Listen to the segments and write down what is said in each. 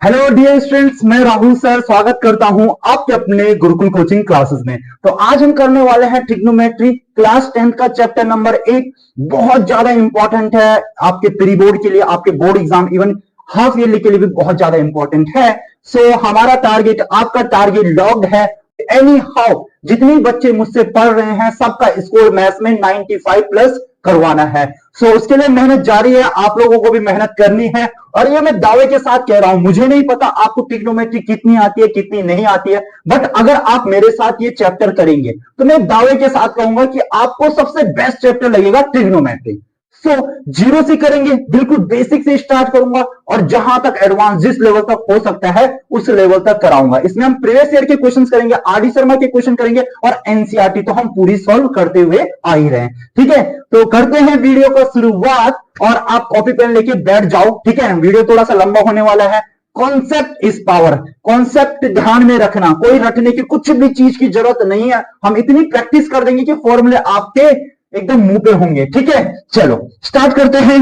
Hello dear students, मैं Rahul sir स्वागत करता हूं आपके अपने गुरुकुल कोचिंग क्लासेस में। तो आज हम करने वाले हैं ट्रिग्नोमेट्री क्लास 10th का चैप्टर नंबर 1। बहुत ज्यादा इंपॉर्टेंट है आपके प्री बोर्ड के लिए, आपके board exam, even half yearly के लिए भी बहुत ज्यादा इंपॉर्टेंट है। सो हमारा टारगेट, आपका टारगेट लॉक्ड है। एनी हाउ जितने बच्चे मुझसे पढ़ रहे हैं सबका स्कोर मैथ्स में 95 प्लस करवाना है। सो उसके लिए मेहनत जारी है, आप लोगों को भी मेहनत करनी है। और ये मैं दावे के साथ कह रहा हूं, मुझे नहीं पता आपको ट्रिग्नोमेट्री कितनी आती है कितनी नहीं आती है, बट अगर आप मेरे साथ ये चैप्टर करेंगे तो मैं दावे के साथ कहूंगा कि आपको सबसे बेस्ट चैप्टर लगेगा ट्रिग्नोमेट्री। सो जीरो से करेंगे, बिल्कुल बेसिक से स्टार्ट करूंगा और जहां तक एडवांस जिस लेवल तक हो सकता है उस लेवल तक कराऊंगा। इसमें हम प्रीवियस ईयर के क्वेश्चंस करेंगे, आर डी शर्मा के क्वेश्चन करेंगे और एनसीईआरटी तो हम पूरी सॉल्व करते हुए आ ही रहे हैं। ठीक है, तो करते हैं वीडियो का शुरुआत और आप कॉपी पेन लेके बैठ जाओ। ठीक है, वीडियो थोड़ा सा लंबा होने वाला है। कॉन्सेप्ट इज पावर, कॉन्सेप्ट ध्यान में रखना, कोई रटने की कुछ भी चीज की जरूरत नहीं है। हम इतनी प्रैक्टिस कर देंगे कि फॉर्मूले आपके एकदम मुंह पे होंगे। ठीक है, चलो स्टार्ट करते हैं।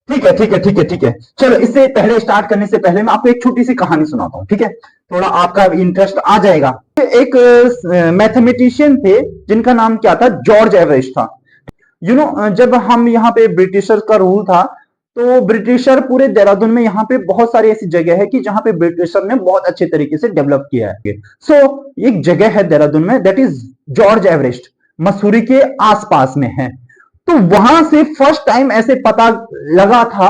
ठीक है ठीक है ठीक है ठीक है, चलो इससे पहले स्टार्ट करने से पहले मैं आपको एक छोटी सी कहानी सुनाता हूं। ठीक है, थोड़ा आपका इंटरेस्ट आ जाएगा। एक मैथमेटिशियन थे जिनका नाम क्या था, जॉर्ज एवरेस्ट था। जब हम यहाँ पे ब्रिटिशर का रूल था तो ब्रिटिशर पूरे देहरादून में यहाँ पे बहुत सारी ऐसी जगह है कि जहां पे ब्रिटिशर ने बहुत अच्छे तरीके से डेवलप किया है। सो एक जगह है देहरादून में, that is George Everest, Mussoorie के आसपास में है। तो वहां से फर्स्ट टाइम ऐसे पता लगा था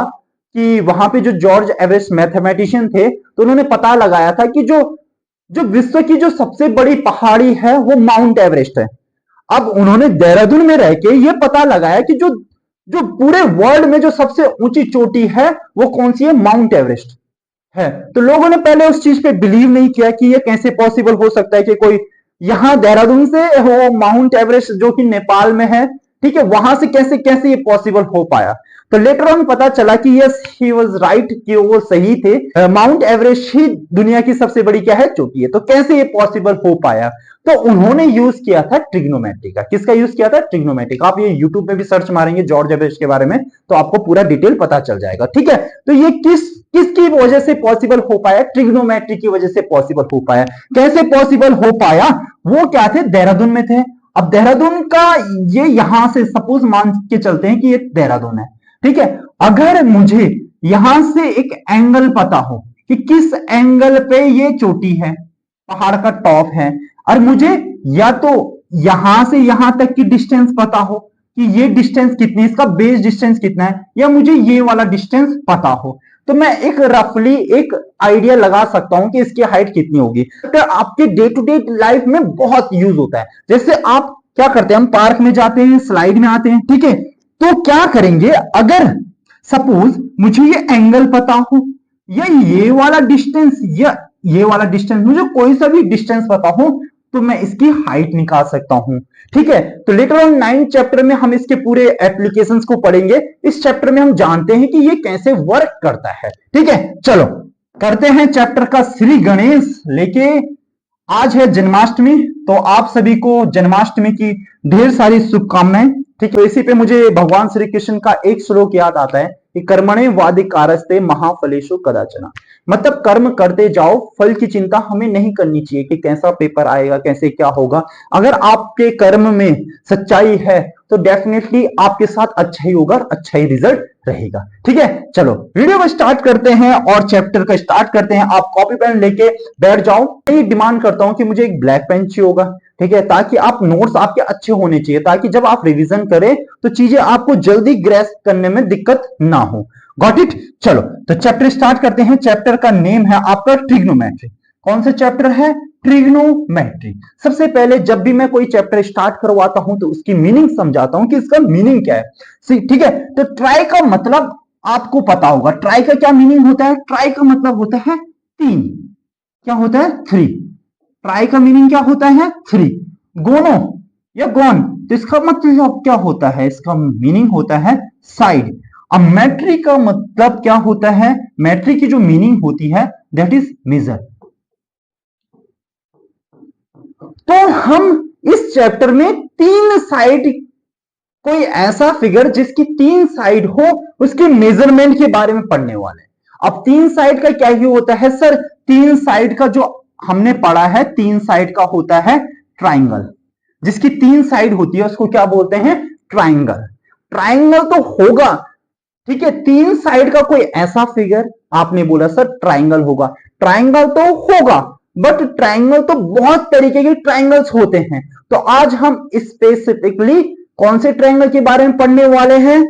कि वहां पे जो जॉर्ज एवरेस्ट मैथमेटिशियन थे तो उन्होंने पता लगाया था कि जो जो विश्व की जो सबसे बड़ी पहाड़ी है वो माउंट एवरेस्ट है। अब उन्होंने देहरादून में रह के ये पता लगाया कि जो जो पूरे वर्ल्ड में जो सबसे ऊंची चोटी है वो कौन सी है, माउंट एवरेस्ट है। तो लोगों ने पहले उस चीज पे बिलीव नहीं किया कि ये कैसे पॉसिबल हो सकता है कि कोई यहां देहरादून से हो माउंट एवरेस्ट जो कि नेपाल में है, ठीक है, वहां से कैसे कैसे ये पॉसिबल हो पाया। तो लेटर ऑन पता चला कि यस ही वाज राइट, कि वो सही थे। माउंट एवरेस्ट ही दुनिया की सबसे बड़ी क्या है, चोटी है। तो कैसे ये पॉसिबल हो पाया, तो उन्होंने यूज किया था ट्रिग्नोमेट्री का। किसका यूज किया था, ट्रिग्नोमेट्री का। आप ये यूट्यूब पे भी सर्च मारेंगे जॉर्ज एवरेस्ट के बारे में तो आपको पूरा डिटेल पता चल जाएगा। ठीक है, तो ये किसकी वजह से पॉसिबल हो पाया, ट्रिग्नोमेट्री की वजह से पॉसिबल हो पाया। कैसे पॉसिबल हो पाया, वो क्या थे, देहरादून में थे। अब देहरादून का ये यहां से सपोज मान के चलते हैं कि ये देहरादून है। ठीक है, अगर मुझे यहां से एक एंगल पता हो कि किस एंगल पे ये चोटी है, पहाड़ का टॉप है, और मुझे या तो यहां से यहां तक की डिस्टेंस पता हो कि ये डिस्टेंस कितनी, इसका बेस डिस्टेंस कितना है, या मुझे ये वाला डिस्टेंस पता हो, तो मैं एक रफली एक आइडिया लगा सकता हूं कि इसकी हाइट कितनी होगी। तो आपके डे टू डे लाइफ में बहुत यूज होता है। जैसे आप क्या करते हैं, हम पार्क में जाते हैं, स्लाइड में आते हैं, ठीक है, तो क्या करेंगे, अगर सपोज मुझे ये एंगल पता हो या ये वाला डिस्टेंस या ये वाला डिस्टेंस, मुझे कोई सा भी डिस्टेंस पता हो तो मैं इसकी हाइट निकाल सकता हूं। ठीक है, तो लेटर ऑन 9th चैप्टर में हम इसके पूरे एप्लीकेशंस को पढ़ेंगे। इस चैप्टर में हम जानते हैं कि ये कैसे वर्क करता है। ठीक है, चलो करते हैं चैप्टर का। श्री गणेश लेके आज है जन्माष्टमी, तो आप सभी को जन्माष्टमी की ढेर सारी शुभकामनाएं। ठीक है, तो इसी पे मुझे भगवान श्री कृष्ण का एक श्लोक याद आता है कि कर्मणे वादिकारस्ते महाफलेषु कदाचन। मतलब कर्म करते जाओ, फल की चिंता हमें नहीं करनी चाहिए कि कैसा पेपर आएगा, कैसे क्या होगा। अगर आपके कर्म में सच्चाई है तो डेफिनेटली आपके साथ अच्छा ही होगा, अच्छा ही रिजल्ट रहेगा। ठीक है, चलो वीडियो को स्टार्ट करते हैं और चैप्टर का स्टार्ट करते हैं। आप कॉपी पेन लेके बैठ जाओ। मैं डिमांड करता हूं कि मुझे एक ब्लैक पेन चाहिए होगा, ठीक है, ताकि आप नोट्स आपके अच्छे होने चाहिए, ताकि जब आप रिवीजन करें तो चीजें आपको जल्दी ग्रेस्प करने में दिक्कत ना हो। गॉट इट, चलो तो चैप्टर स्टार्ट करते हैं। चैप्टर का नेम है आपका ट्रिग्नोमेट्री। कौन सा चैप्टर है, ट्रिग्नोमेट्री। सबसे पहले जब भी मैं कोई चैप्टर स्टार्ट करवाता हूं तो उसकी मीनिंग समझाता हूं कि इसका मीनिंग क्या है। ठीक है, तो ट्राई का मतलब आपको पता होगा। ट्राई का क्या मीनिंग होता है, ट्राई का मतलब होता है तीन। क्या होता है, थ्री। ट्राई का मीनिंग क्या होता है, थ्री। गोनो या गॉन, तो इसका मतलब क्या होता है, इसका मीनिंग होता है साइड। अब मेट्री का मतलब क्या होता है, मेट्री की जो मीनिंग होती है दैट इज मेजर। तो हम इस चैप्टर में तीन साइड, कोई ऐसा फिगर जिसकी तीन साइड हो, उसके मेजरमेंट के बारे में पढ़ने वाले हैं। अब तीन साइड का क्या ही होता है सर? तीन साइड का जो हमने पढ़ा है, तीन साइड का होता है ट्राइंगल। जिसकी तीन साइड होती है उसको क्या बोलते हैं? ट्राइंगल। ट्राइंगल तो होगा, ठीक है, तीन साइड का कोई ऐसा फिगर आपने बोला सर ट्राइंगल होगा। ट्राइंगल तो होगा, बट ट्राइंगल तो बहुत तरीके के ट्राइंगल्स होते हैं। तो आज हम स्पेसिफिकली कौन से ट्राइंगल के बारे में पढ़ने वाले हैं?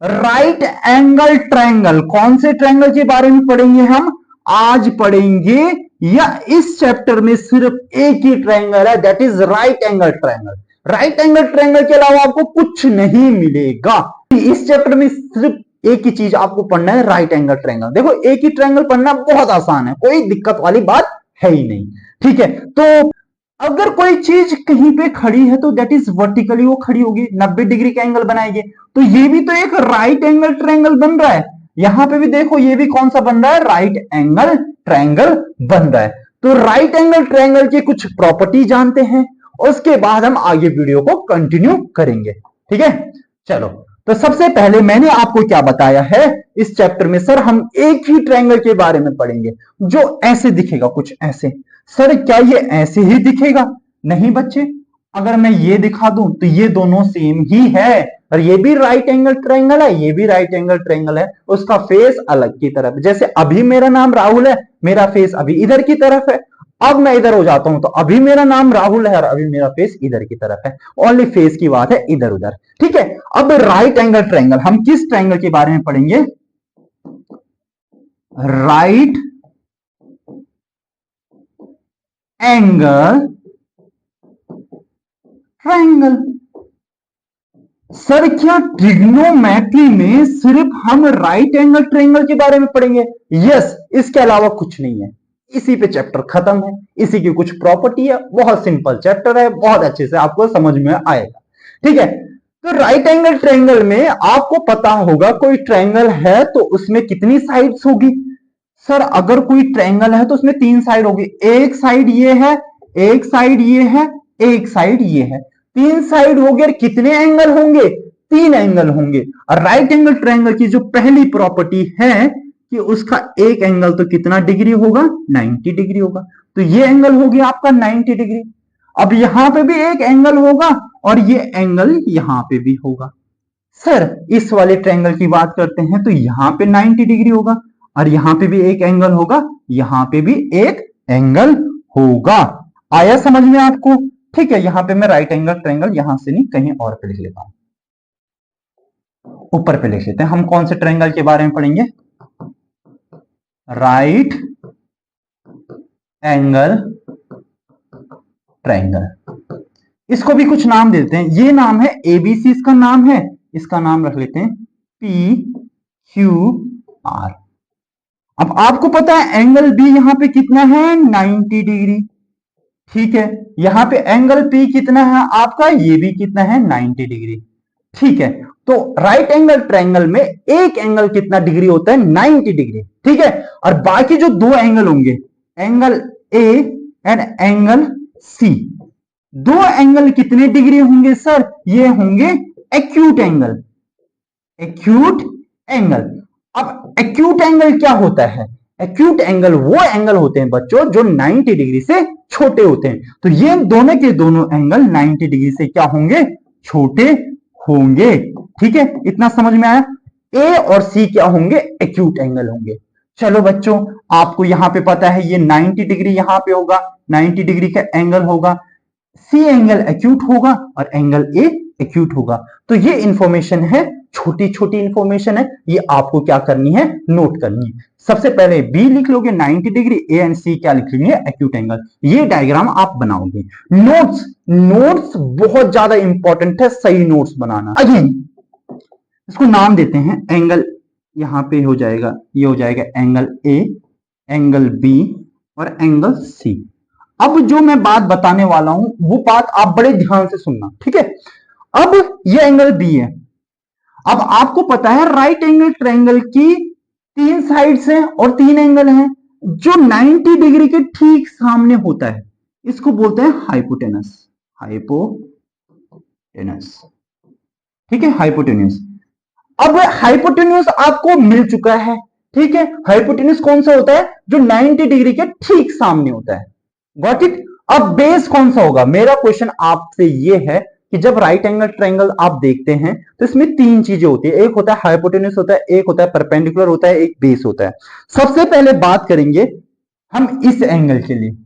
Right angle triangle. कौन से ट्राइंगल के बारे में पढ़ेंगे हम? आज पढ़ेंगे, या इस चैप्टर में सिर्फ एक ही ट्राइंगल है, that is right angle triangle. Right angle triangle के अलावा आपको कुछ नहीं मिलेगा। इस चैप्टर में सिर्फ एक ही चीज आपको पढ़ना है, राइट एंगल ट्राइंगल। देखो एक ही ट्राइंगल पढ़ना बहुत आसान है, कोई दिक्कत वाली बात है ही नहीं, ठीक है। तो अगर कोई चीज कहीं पे खड़ी है तो दैट इज वर्टिकली वो खड़ी होगी, 90 डिग्री का एंगल बनाएगी। तो ये भी तो एक राइट एंगल ट्रायंगल बन रहा है। यहां पे भी देखो ये भी कौन सा बन रहा है? राइट एंगल ट्रायंगल बन रहा है। तो राइट एंगल ट्रायंगल की कुछ प्रॉपर्टी जानते हैं, उसके बाद हम आगे वीडियो को कंटिन्यू करेंगे, ठीक है। चलो, तो सबसे पहले मैंने आपको क्या बताया है इस चैप्टर में? सर हम एक ही ट्रायंगल के बारे में पढ़ेंगे जो ऐसे दिखेगा, कुछ ऐसे। सर क्या ये ऐसे ही दिखेगा? नहीं बच्चे, अगर मैं ये दिखा दूं तो ये दोनों सेम ही है, और ये भी राइट एंगल ट्रायंगल है, ये भी राइट एंगल ट्रायंगल है, उसका फेस अलग की तरफ। जैसे अभी मेरा नाम राहुल है, मेरा फेस अभी इधर की तरफ है। अब मैं इधर हो जाता हूं तो अभी मेरा नाम राहुल है और अभी मेरा फेस इधर की तरफ है। ओनली फेस की बात है, इधर उधर, ठीक है। अब राइट एंगल ट्रायंगल, हम किस ट्रायंगल के बारे में पढ़ेंगे? Right angle triangle. सर क्या ट्रिग्नोमेट्री में सिर्फ हम राइट एंगल ट्रायंगल के बारे में पढ़ेंगे? यस, इसके अलावा कुछ नहीं है। इसी पे चैप्टर खत्म है। इसी की कुछ प्रॉपर्टी है, बहुत सिंपल चैप्टर है, बहुत अच्छे से आपको समझ में आएगा, ठीक है। तो राइट एंगल ट्रायंगल में आपको पता होगा कोई ट्रायंगल है तो उसमें कितनी साइड्स होगी? सर अगर कोई ट्रायंगल है तो उसमें तीन साइड होगी। एक साइड ये है, एक साइड ये है, एक साइड ये है। तीन साइड हो गए, कितने एंगल होंगे? तीन एंगल होंगे। और राइट एंगल ट्रायंगल की जो पहली प्रॉपर्टी है कि उसका एक एंगल तो कितना डिग्री होगा? 90 डिग्री होगा। तो ये एंगल हो गया आपका 90 डिग्री। अब यहां पे भी एक एंगल होगा और ये एंगल यहां पे भी होगा। सर इस वाले ट्रायंगल की बात करते हैं तो यहां पे 90 डिग्री होगा और यहां पे भी एक एंगल होगा, यहां पे भी एक एंगल होगा। आया समझ में आपको? ठीक है, यहां पे मैं राइट एंगल ट्रायंगल यहां से नहीं कहीं और पे लिख लेता हूं, ऊपर पे लिख लेते हैं। हम कौन से ट्रायंगल के बारे में पढ़ेंगे? Right angle triangle. इसको भी कुछ नाम देते हैं। ये नाम है एबीसी, इसका नाम है, इसका नाम रख लेते हैं पी क्यू आर। अब आपको पता है एंगल बी यहां पे कितना है? 90 डिग्री, ठीक है। यहां पे एंगल पी कितना है आपका? ये भी कितना है? 90 डिग्री, ठीक है। तो राइट एंगल ट्रायंगल में एक एंगल कितना डिग्री होता है? 90 डिग्री, ठीक है। और बाकी जो दो एंगल होंगे, angle A and angle C, दो एंगल कितने डिग्री होंगे सर? ये होंगे एक्यूट एंगल, एक्यूट एंगल। अब एक्यूट एंगल क्या होता है? एक्यूट एंगल वो एंगल होते हैं बच्चों जो 90 डिग्री से छोटे होते हैं। तो ये दोनों के दोनों एंगल 90 डिग्री से क्या होंगे? छोटे होंगे, ठीक है। इतना समझ में आया? ए और सी क्या होंगे? एक्यूट एंगल होंगे। चलो बच्चों, आपको यहां पे पता है ये 90 डिग्री यहां पे होगा, 90 डिग्री का एंगल होगा, सी एंगल एक्यूट होगा और एंगल ए एक्यूट होगा। तो ये इंफॉर्मेशन है, छोटी छोटी इंफॉर्मेशन है, ये आपको क्या करनी है? नोट करनी है। सबसे पहले बी लिख लोगे 90 डिग्री, ए एंड सी क्या लिख लेंगे? Acute angle. ये डायग्राम आप बनाओगे। नोट्स, नोट्स बहुत ज्यादा इंपॉर्टेंट है, सही नोट्स बनाना। अगेन इसको नाम देते हैं एंगल, यहां पे हो जाएगा, ये हो जाएगा एंगल ए, एंगल बी और एंगल सी। अब जो मैं बात बताने वाला हूं वो बात आप बड़े ध्यान से सुनना, ठीक है। अब ये एंगल बी है। अब आपको पता है राइट एंगल ट्रायंगल की तीन साइड्स हैं और तीन एंगल हैं। जो 90 डिग्री के ठीक सामने होता है इसको बोलते हैं हाइपोटेनस, हाइपोटेनस, ठीक है, हाइपोटेन्यूस। अब हाइपोटेन्यूस आपको मिल चुका है, ठीक है, हाइपोटेन्यूज कौन सा होता है? जो 90 डिग्री के ठीक सामने होता है। Got it? अब बेस कौन सा होगा? मेरा क्वेश्चन आपसे ये है कि जब राइट एंगल ट्रायंगल आप देखते हैं तो इसमें तीन चीजें होती है, एक होता है हाइपोटेन्यूज होता है, एक होता है परपेंडिकुलर होता है, एक बेस होता है। सबसे पहले बात करेंगे हम इस एंगल के लिए।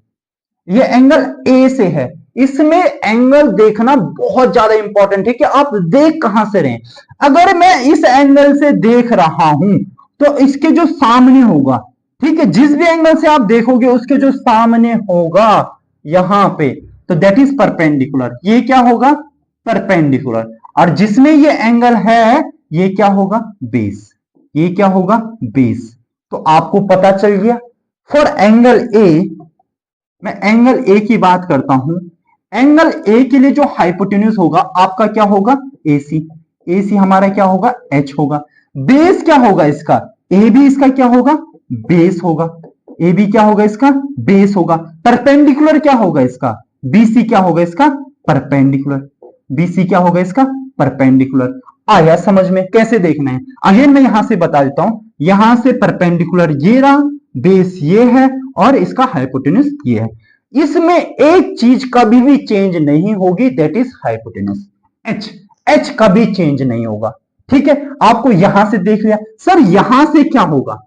ये एंगल ए से है, इसमें एंगल देखना बहुत ज्यादा इंपॉर्टेंट है कि आप देख कहां से रहे हैं। अगर मैं इस एंगल से देख रहा हूं तो इसके जो सामने होगा, ठीक है, जिस भी एंगल से आप देखोगे उसके जो सामने होगा यहां पे, तो दैट इज परपेंडिकुलर। ये क्या होगा? परपेंडिकुलर। और जिसमें ये एंगल है ये क्या होगा? बेस। ये क्या होगा? बेस। तो आपको पता चल गया फॉर एंगल ए, मैं एंगल ए की बात करता हूं। एंगल ए के लिए जो हाइपोटेन्यूज होगा आपका क्या होगा? एसी। एसी हमारा क्या होगा? एच होगा। बेस क्या होगा इसका? ए बी इसका क्या होगा? बेस होगा। ए बी क्या होगा इसका? बेस होगा। परपेंडिकुलर क्या होगा इसका? बीसी क्या होगा इसका? परपेंडिकुलर। बीसी क्या होगा इसका? परपेंडिकुलर। आया समझ में? कैसे देखना है अगेन मैं यहां से बता देता हूं। यहां से परपेंडिकुलर ये रहा, बेस ये है और इसका हाइपोटेन्यूज ये है। इसमें एक चीज कभी भी चेंज नहीं होगी, that is hypotenuse H. H कभी चेंज नहीं होगा। ठीक है, आपको यहां से देख लिया। सर यहां से क्या होगा?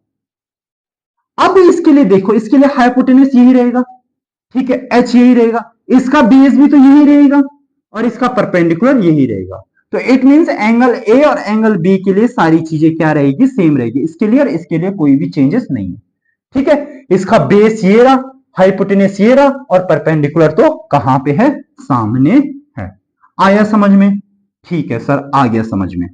अब इसके लिए देखो, इसके लिए हाइपोटेन्यूज यही रहेगा, ठीक है, एच यही रहेगा, इसका बेस भी तो यही रहेगा और इसका परपेंडिकुलर यही रहेगा। तो इट मींस एंगल ए और एंगल बी के लिए सारी चीजें क्या रहेगी? सेम रहेगी। इसके लिए और इसके लिए कोई भी चेंजेस नहीं है। ठीक है, इसका बेस ये रहा, हाइपोटेन्यूज ये रहा और परपेंडिकुलर तो कहां पे है? सामने है। आया समझ में? ठीक है सर, आ गया समझ में।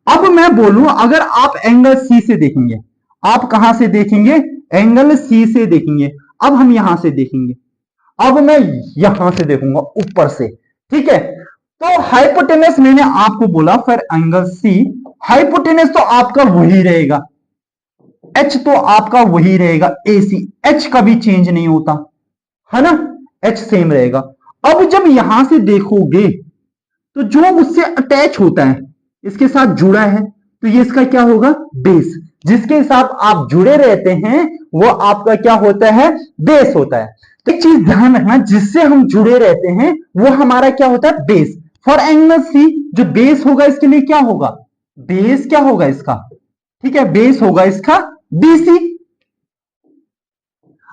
अब मैं बोलूं अगर आप एंगल सी से देखेंगे, आप कहां से देखेंगे? एंगल सी से देखेंगे। अब हम यहां से देखेंगे, अब मैं यहां से देखूंगा ऊपर से, ठीक है। तो हाइपोटेनस मैंने आपको बोला फिर एंगल सी, हाइपोटेनस तो आपका वही रहेगा, एच तो आपका वही रहेगा एसी, एच कभी चेंज नहीं होता है ना, एच सेम रहेगा। अब जब यहां से देखोगे तो जो उससे अटैच होता है, इसके साथ जुड़ा है, तो ये इसका क्या होगा? बेस। जिसके साथ आप जुड़े रहते हैं वो आपका क्या होता है? बेस होता है। तो एक चीज ध्यान रखना, जिससे हम जुड़े रहते हैं वो हमारा क्या होता है? बेस। फॉर एंगल सी जो बेस होगा इसके लिए क्या होगा? बेस क्या होगा इसका? ठीक है, बेस होगा इसका बीसी।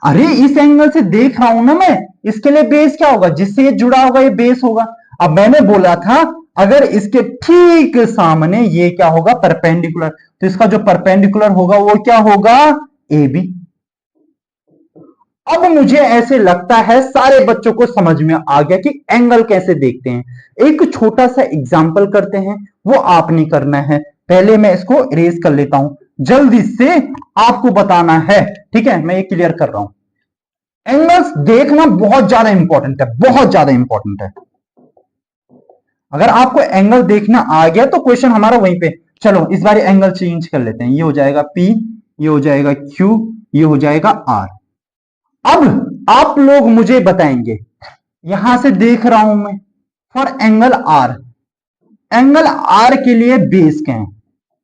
अरे इस एंगल से देख रहा हूं ना मैं, इसके लिए बेस क्या होगा? जिससे ये जुड़ा होगा ये बेस होगा। अब मैंने बोला था अगर इसके ठीक सामने ये क्या होगा? परपेंडिकुलर, तो इसका जो परपेंडिकुलर होगा वो क्या होगा? A B. अब मुझे ऐसे लगता है सारे बच्चों को समझ में आ गया कि एंगल कैसे देखते हैं। एक छोटा सा एग्जांपल करते हैं, वो आपने करना है। पहले मैं इसको इरेज कर लेता हूं, जल्दी से आपको बताना है, ठीक है, मैं ये क्लियर कर रहा हूं। एंगल्स देखना बहुत ज्यादा इंपॉर्टेंट है, बहुत ज्यादा इंपॉर्टेंट है। अगर आपको एंगल देखना आ गया तो क्वेश्चन हमारा वहीं पे। चलो इस बार एंगल चेंज कर लेते हैं, ये हो जाएगा P, ये हो जाएगा Q, ये हो जाएगा R। अब आप लोग मुझे बताएंगे, यहां से देख रहा हूं मैं for angle R, angle R के लिए बेस क्या है?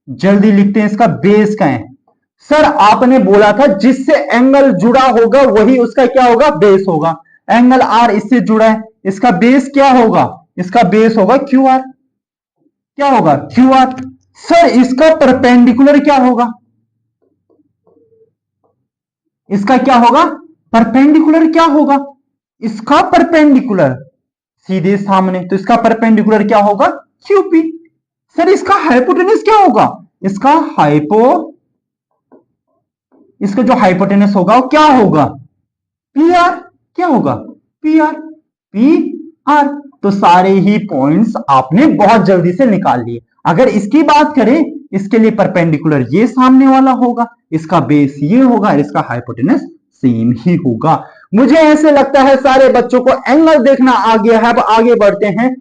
जल्दी लिखते हैं, इसका बेस क्या है? सर आपने बोला था जिससे एंगल जुड़ा होगा वही उसका क्या होगा? बेस होगा। एंगल R इससे जुड़ा है, इसका बेस क्या होगा? इसका बेस होगा क्यू आर। क्या होगा? Q R. सर इसका परपेंडिकुलर क्या होगा? इसका क्या होगा? परपेंडिकुलर क्या होगा? इसका परपेंडिकुलर सीधे सामने, तो इसका परपेंडिकुलर क्या होगा? क्यूपी। सर इसका हाइपोटेनस क्या होगा? इसका इसका जो हाइपोटेनस होगा वो क्या होगा? P R. क्या होगा? P R. P R. तो सारे ही पॉइंट्स आपने बहुत जल्दी से निकाल लिए। अगर इसकी बात करें, इसके लिए परपेंडिकुलर ये सामने वाला होगा, इसका बेस ये होगा, इसका हाइपोटेनस सेम ही होगा। मुझे ऐसे लगता है सारे बच्चों को एंगल देखना आ गया है। अब आगे बढ़ते हैं,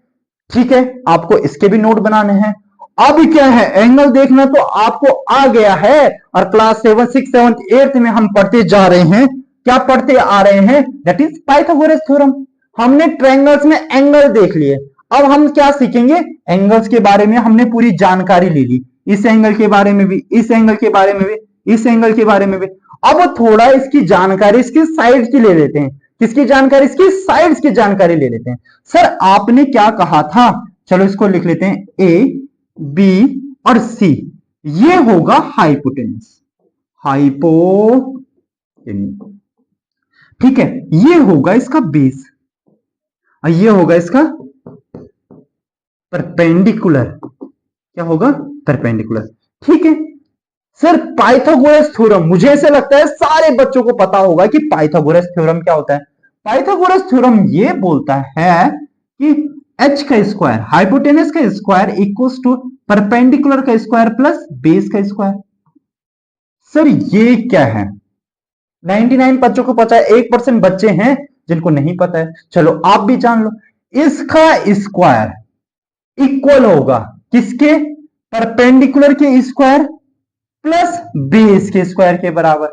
ठीक है, आपको इसके भी नोट बनाने हैं। अब क्या है, एंगल देखना तो आपको आ गया है और क्लास 7, 6, 7, 8 में हम पढ़ते जा रहे हैं। क्या पढ़ते आ रहे हैं? That is Pythagoras theorem. हमने ट्रायंगल्स में एंगल देख लिए, अब हम क्या सीखेंगे? एंगल्स के बारे में हमने पूरी जानकारी ले ली, इस एंगल के बारे में भी, इस एंगल के बारे में भी। इस एंगल के बारे में भी। अब थोड़ा इसकी जानकारी इसकी साइड की ले लेते हैं। किसकी जानकारी? इसकी साइड्स की जानकारी ले लेते हैं। सर आपने क्या कहा था? चलो इसको लिख लेते हैं, ए बी और सी, ये होगा हाइपोटेनस, हाइपोटेनस, ठीक है। ये होगा इसका बेस और ये होगा इसका परपेंडिकुलर। क्या होगा? परपेंडिकुलर, ठीक है। सर पाइथागोरस थ्योरम, मुझे ऐसे लगता है सारे बच्चों को पता होगा कि पाइथागोरस थ्योरम क्या होता है। पाइथागोरस थ्योरम ये बोलता है कि h का स्क्वायर, हाइपोटेनस का स्क्वायर इक्वल्स टू परपेंडिकुलर का स्क्वायर प्लस बेस का स्क्वायर। सर ये क्या है? 99 बच्चों को पता है, 1% बच्चे हैं जिनको नहीं पता है। चलो आप भी जान लो, इसका स्क्वायर इक्वल होगा किसके? परपेंडिकुलर के स्क्वायर प्लस बेस के स्क्वायर के बराबर।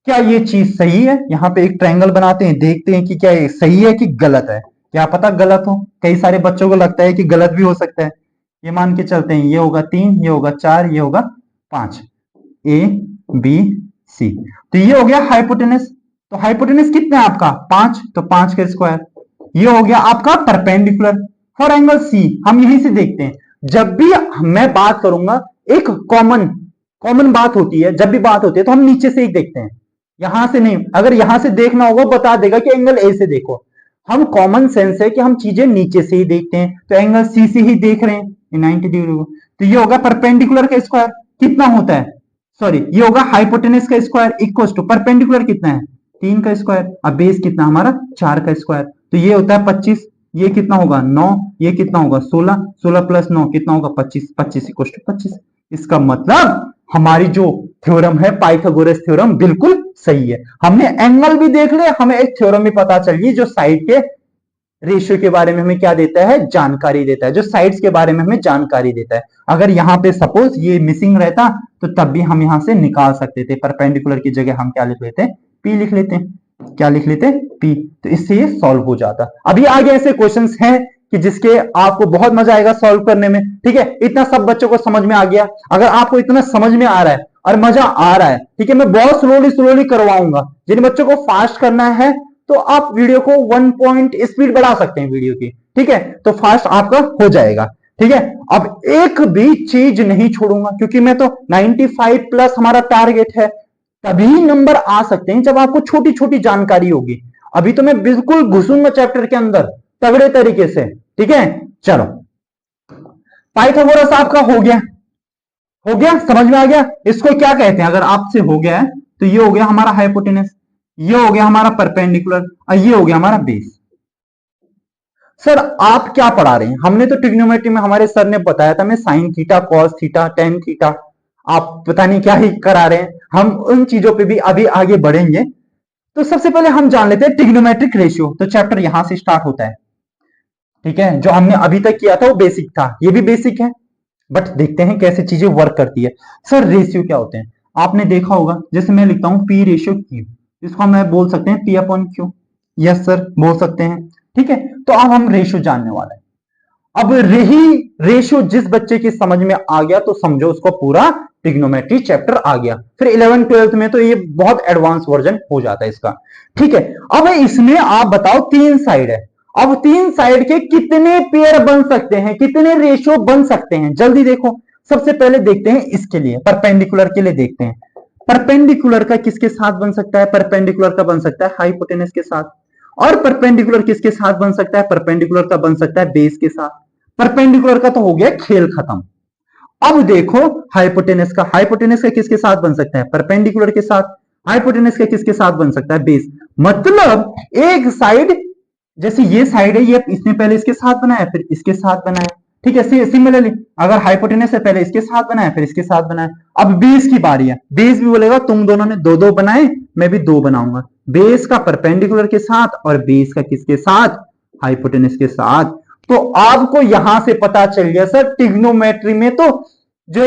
क्या ये चीज सही है? यहां पे एक ट्रायंगल बनाते हैं, देखते हैं कि क्या ये सही है कि गलत है। क्या पता गलत हो, कई सारे बच्चों को लगता है कि गलत भी हो सकता है। ये मान के चलते हैं, ये होगा 3, ये होगा 4, ये होगा 5, ए बी सी। तो ये हो गया हाइपोटेनस। तो हाइपोटेनस कितना है आपका? 5, तो 5 का स्क्वायर। ये हो गया आपका परपेंडिकुलर फॉर एंगल सी। हम यहीं से देखते हैं, जब भी मैं बात करूंगा एक कॉमन बात होती है, जब भी बात होती है तो हम नीचे से ही देखते हैं, यहां से नहीं। अगर यहां से देखना होगा बता देगा कि एंगल ए से देखो। हम कॉमन सेंस है कि हम चीजें नीचे से ही देखते हैं, तो एंगल सी से ही देख रहे हैं 90 डिग्री को। तो ये होगा परपेंडिकुलर का स्क्वायर, कितना होता है? सॉरी, ये होगा हाइपोटेनस का स्क्वायर इक्वल टू परपेंडिकुलर कितना है? 3 का स्क्वायर, अब बेस कितना हमारा? 4 का स्क्वायर। तो ये होता है 25, ये कितना होगा? 9, ये कितना होगा? 16, 16 प्लस 9 कितना होगा? 25, 25 इक्वल टू 25। इसका मतलब हमारी जो थ्योरम है पाइथागोरस थ्योरम बिल्कुल सही है। हमने एंगल भी देख लिया, हमें एक थ्योरम भी पता चल गई जो साइड के रेशियो के बारे में हमें क्या देता है? जानकारी देता है, जो साइड्स के बारे में हमें जानकारी देता है। अगर यहाँ पे सपोज ये मिसिंग रहता तो तब भी हम यहां से निकाल सकते थे। परपेंडिकुलर की जगह हम क्या लिख लेते? पी लिख लेते। क्या लिख लेते? पी। तो इससे ये सॉल्व हो जाता। अभी आगे ऐसे क्वेश्चंस हैं कि जिसके आपको बहुत मजा आएगा सॉल्व करने में, ठीक है। इतना सब बच्चों को समझ में आ गया। अगर आपको इतना समझ में आ रहा है और मजा आ रहा है, ठीक है, मैं बहुत स्लोली करवाऊंगा। जिन बच्चों को फास्ट करना है तो आप वीडियो को 1 पॉइंट स्पीड बढ़ा सकते हैं वीडियो की, ठीक है, तो फास्ट आपका हो जाएगा, ठीक है। अब एक भी चीज नहीं छोड़ूंगा क्योंकि मैं तो 95 प्लस हमारा टारगेट है। तभी नंबर आ सकते हैं जब आपको छोटी छोटी जानकारी होगी। अभी तो मैं बिल्कुल घुसूंगा चैप्टर के अंदर तगड़े तरीके से, ठीक है। चलो, पाइथागोरस आपका हो गया, समझ में आ गया। इसको क्या कहते हैं? अगर आपसे हो गया है तो ये हो गया हमारा हाइपोटेनस, ये हो गया हमारा परपेंडिकुलर और ये हो गया हमारा बेस। सर आप क्या पढ़ा रहे हैं? हमने तो ट्रिग्नोमेट्री में हमारे सर ने बताया था, मैं sign theta, cos theta, tan theta, आप पता नहीं क्या ही करा रहे हैं। हम उन चीजों पे भी अभी आगे बढ़ेंगे। तो सबसे पहले हम जान लेते हैं ट्रिग्नोमेट्रिक रेशियो। तो चैप्टर यहां से स्टार्ट होता है, ठीक है। जो हमने अभी तक किया था वो बेसिक था, ये भी बेसिक है, बट देखते हैं कैसे चीजें वर्क करती है। सर रेशियो क्या होते हैं? आपने देखा होगा, जैसे मैं लिखता हूं पी रेशियो क्यू, इसको हम बोल सकते हैं P upon Q. Yes sir बोल सकते हैं, ठीक है। तो अब हम रेशियो जानने वाले हैं। अब रही रेशियो जिस बच्चे की समझ में आ गया तो समझो उसको पूरा ट्रिग्नोमेट्री चैप्टर आ गया। फिर 11th 12th में तो ये बहुत एडवांस वर्जन हो जाता है इसका, ठीक है। अब इसमें आप बताओ 3 साइड है, अब 3 साइड के कितने पेयर बन सकते हैं, कितने रेशियो बन सकते हैं? जल्दी देखो। सबसे पहले देखते हैं इसके लिए, परपेंडिकुलर के लिए देखते हैं। परपेंडिकुलर का किसके साथ बन सकता है? परपेंडिकुलर का बन सकता है हाइपोटेनस के साथ। और परपेंडिकुलर किसके साथ बन सकता है? परपेंडिकुलर का बन सकता है बेस के साथ। परपेंडिकुलर का तो हो गया खेल खत्म। अब देखो हाइपोटेनस का, हाइपोटेनस का किसके साथ बन सकता है? परपेंडिकुलर के साथ। हाइपोटेनस का किसके साथ बन सकता है? बेस। मतलब एक साइड, जैसे ये साइड है, ये इसने पहले इसके साथ बनाया फिर इसके साथ बनाया, ठीक है। सिमिलरली अगर हाइपोटेनस है, पहले इसके साथ बनाया फिर इसके साथ बनाया। अब बेस की बारी है, बेस भी बोलेगा तुम दोनों ने 2-2 बनाए, मैं भी 2 बनाऊंगा। बेस का परपेंडिकुलर के साथ और बेस का किसके साथ? हाइपोटेनस के साथ। तो आपको यहां से पता चल गया सर ट्रिग्नोमेट्री में तो जो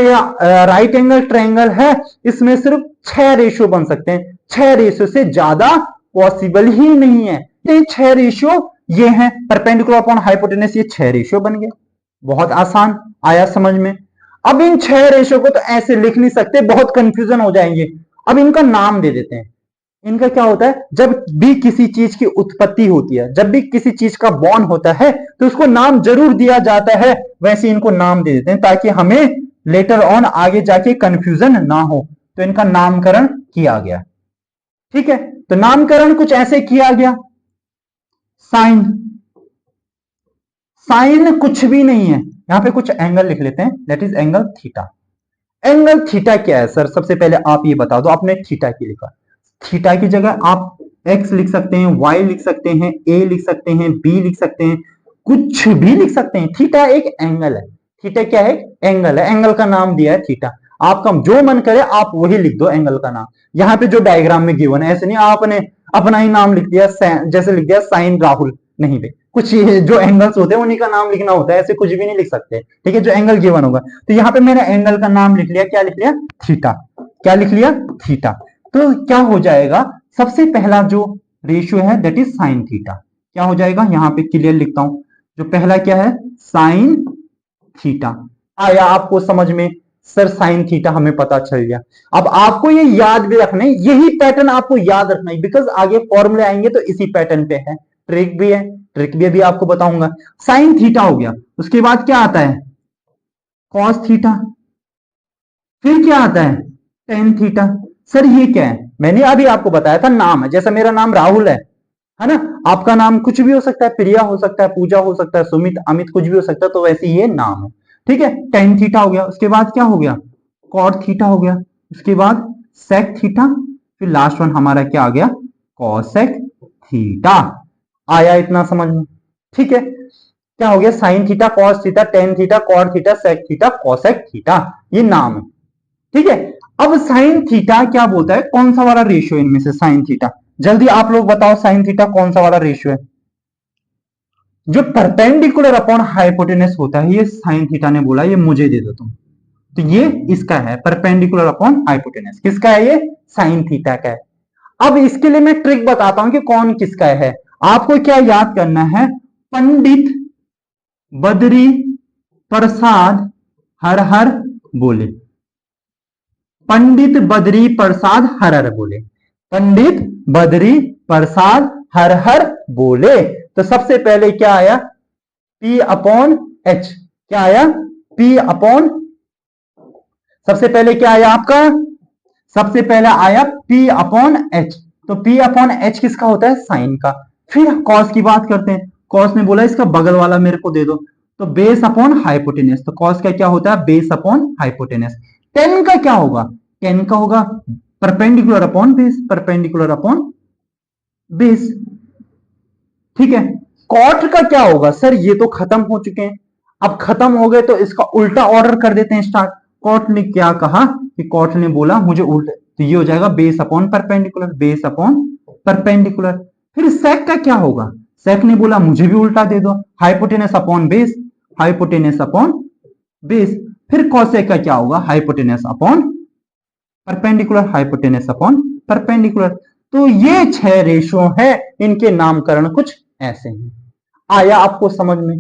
राइट एंगल ट्रायंगल है इसमें सिर्फ 6 रेशियो बन सकते हैं। 6 रेशियो से ज्यादा पॉसिबल ही नहीं है। 6 रेशियो ये हैं, परपेंडिकुलर अपॉन हाइपोटेनस, ये 6 रेशियो बन गए। बहुत आसान आया समझ में। अब इन 6 रेशियो को तो ऐसे लिख नहीं सकते, बहुत कंफ्यूजन हो जाएंगे। अब इनका नाम दे देते हैं। इनका क्या होता है, जब भी किसी चीज की उत्पत्ति होती है, जब भी किसी चीज का बॉर्न होता है तो उसको नाम जरूर दिया जाता है, वैसे इनको नाम दे देते हैं ताकि हमें लेटर ऑन आगे जाके कंफ्यूजन ना हो। तो इनका नामकरण किया गया। ठीक है, तो नामकरण कुछ ऐसे किया गया। साइन, साइन कुछ भी नहीं है, यहां पे कुछ एंगल लिख लेते हैं, that is angle theta. Angle theta क्या है सर, सबसे पहले आप ये बता दो। आपने थीटा की लिखा, थीटा की जगह आप x लिख सकते हैं, y लिख सकते हैं, a लिख सकते हैं, b लिख सकते हैं, कुछ भी लिख सकते हैं। थीटा एक एंगल है। थीटा क्या है, एंगल है। एंगल का नाम दिया है थीटा। आपका जो मन करे आप वही लिख दो एंगल का नाम। यहाँ पे जो डायग्राम में गिवन है, ऐसे नहीं आपने अपना ही नाम लिख दिया, जैसे लिख दिया साइन राहुल, नहीं भाई, कुछ जो एंगल्स होते हैं उन्हीं का नाम लिखना होता है, ऐसे कुछ भी नहीं लिख सकते। ठीक है, जो एंगल गिवन होगा। तो यहाँ पे मैंने एंगल का नाम लिख लिया, क्या लिख लिया, थीटा। क्या लिख लिया, थीटा। तो क्या हो जाएगा, सबसे पहला जो रेशियो है दैट इज साइन थीटा। क्या हो जाएगा, यहां पे क्लियर लिखता हूं, जो पहला क्या है, साइन थीटा। आया आपको समझ में, सर साइन थीटा हमें पता चल गया। अब आपको ये याद भी रखना है, यही पैटर्न आपको याद रखना है, बिकॉज आगे फॉर्मूले आएंगे तो इसी पैटर्न पे है। ट्रिक भी है, ट्रिक भी अभी आपको बताऊंगा। साइन थीटा हो गया, उसके बाद क्या आता है, कॉस थीटा, फिर क्या आता है, टेन थीटा। सर ये क्या है, मैंने अभी आपको बताया था, नाम है। जैसा मेरा नाम राहुल है ना, आपका नाम कुछ भी हो सकता है, प्रिया हो सकता है, पूजा हो सकता है, सुमित, अमित, कुछ भी हो सकता है, तो वैसे ये नाम है। ठीक है, टेन थीटा हो गया, उसके बाद क्या हो गया, कॉट थीटा हो गया, उसके बाद सेक थीटा, फिर लास्ट वन हमारा क्या आ गया, कॉसेक थीटा। आया इतना समझ में। ठीक है, क्या हो गया, sine theta, cos theta, tan theta, cot theta, sec theta, cosec theta, ये नाम है। ठीक है, अब साइन थीटा क्या बोलता है, कौन सा वाला रेशियो इनमें से, साइन थीटा, जल्दी आप लोग बताओ, साइन थीटा कौन सा वाला रेशियो है, जो परपेंडिकुलर अपॉन हाइपोटेनस होता है, ये साइन थीटा ने बोला, ये मुझे दे दो तुम। तो ये इसका है, परपेंडिकुलर अपॉन हाइपोटेनस, किसका है ये, साइन थीटा का है। अब इसके लिए मैं ट्रिक बताता हूं कि कौन किसका है। आपको क्या याद करना है, पंडित बद्री प्रसाद हर हर बोले, पंडित बद्री प्रसाद हर हर बोले, पंडित बद्री प्रसाद हर हर बोले। तो सबसे पहले क्या आया, P अपॉन H, क्या आया, P अपॉन, सबसे पहले क्या आया आपका, सबसे पहले आया P अपॉन H। तो P अपॉन H किसका होता है, साइन का। फिर कॉस की बात करते हैं, कॉस ने बोला इसका बगल वाला मेरे को दे दो, तो बेस अपॉन हाइपोटेनस, तो कॉस का क्या होता है, बेस अपॉन हाइपोटेनस। टेन का क्या होगा, टेन का होगा perpendicular upon base, perpendicular upon base. ठीक है, कॉट का क्या होगा, सर ये तो खत्म हो चुके हैं, अब खत्म हो गए तो इसका उल्टा ऑर्डर कर देते हैं स्टार्ट। कॉट ने क्या कहा कि कॉट ने बोला मुझे उल्टा, तो ये हो जाएगा base upon perpendicular, base upon perpendicular. फिर सेक का क्या होगा, सेक ने बोला मुझे भी उल्टा दे दो, hypotenuse upon base, hypotenuse upon base. फिर कॉसेक का क्या होगा, hypotenuse upon perpendicular, hypotenuse upon perpendicular. तो ये 6 रेशियो है, इनके नामकरण कुछ ऐसे हैं। आया आपको समझ में,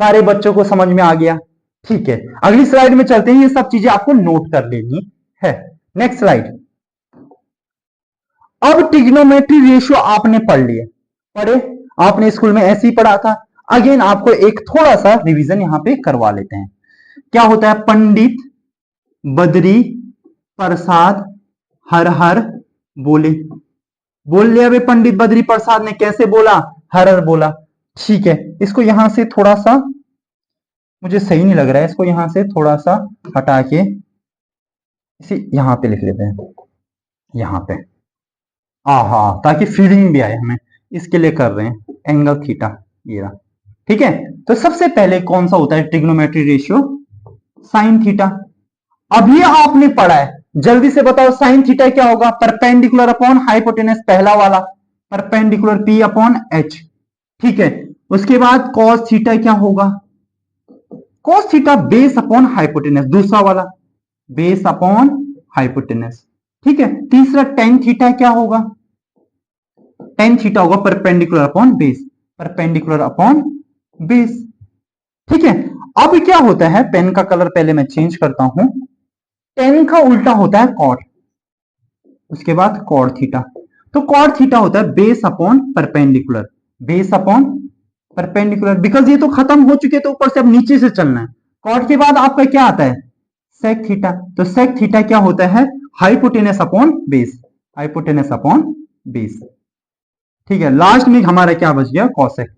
सारे बच्चों को समझ में आ गया। ठीक है, अगली स्लाइड में चलते हैं, ये सब चीजें आपको नोट कर लेनी है। Next slide. अब ट्रिग्नोमेट्री रेशियो आपने पढ़ लिए, पढ़े, आपने स्कूल में ऐसे ही पढ़ा था। अगेन आपको एक थोड़ा सा रिवीजन यहां पे करवा लेते हैं। क्या होता है, पंडित बद्री प्रसाद हर हर बोले, बोल लिया भाई, पंडित बद्री प्रसाद ने कैसे बोला, हर हर बोला। ठीक है, इसको यहां से थोड़ा सा, मुझे सही नहीं लग रहा है, इसको यहां से थोड़ा सा हटा के इसे यहां पे लिख लेते हैं, यहां पे, आहा, ताकि फीलिंग भी आए हमें, इसके लिए कर रहे हैं एंगल थीटा, ये रहा। ठीक है, तो सबसे पहले कौन सा होता है ट्रिग्नोमेट्री रेशियो, साइन थीटा। अभी आपने पढ़ा है, जल्दी से बताओ साइन थीटा क्या होगा, परपेंडिकुलर अपॉन हाइपोटेनस, पहला वाला परपेंडिकुलर P अपॉन H। ठीक है, उसके बाद कॉस थीटा क्या होगा, cos theta base upon hypotenuse, दूसरा वाला बेस अपॉन हाइपोटेनस। ठीक है, तीसरा टेन थीटा क्या होगा, टेन थीटा होगा perpendicular upon base, perpendicular upon base. ठीक है, अब क्या होता है, पेन का कलर पहले मैं चेंज करता हूं। टेन का उल्टा होता है कॉट, उसके बाद कॉट थीटा। तो कॉट थीटा होता है base upon perpendicular, base upon perpendicular, because ये तो खत्म हो चुके तो ऊपर से अब नीचे से चलना है। कॉट के बाद आपका क्या आता है, सेक थीटा। तो सेक थीटा क्या होता है, hypotenuse upon base, hypotenuse upon base. ठीक है, लास्ट में हमारा क्या बच गया, कॉसेक।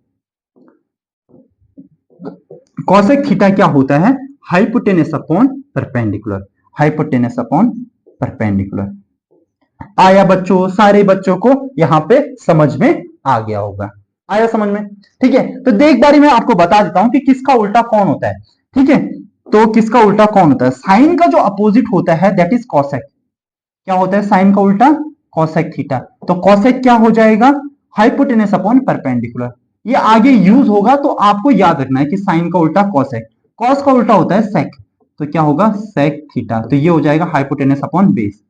कॉसेक थीटा क्या होता है, hypotenuse upon perpendicular, hypotenuse upon perpendicular. आया बच्चों, सारे बच्चों को यहां पे समझ में आ गया होगा, आया समझ में। ठीक है, तो देख बारी मैं आपको बता देता हूं कि किसका उल्टा कौन होता है। ठीक है, तो किसका उल्टा कौन होता है, साइन का जो अपोजिट होता है दैट इज कॉसेक। क्या होता है साइन का उल्टा, कॉसेक थीटा। तो कॉसेक क्या हो जाएगा, हाइपोटेनस अपॉन परपेंडिकुलर। ये आगे यूज होगा तो आपको याद रखना है कि साइन का उल्टा कॉसेक, कॉस का उल्टा होता है सेक, तो क्या होगा सेक थीटा। तो ये हो जाएगा हाइपोटेनस अपॉन बेस।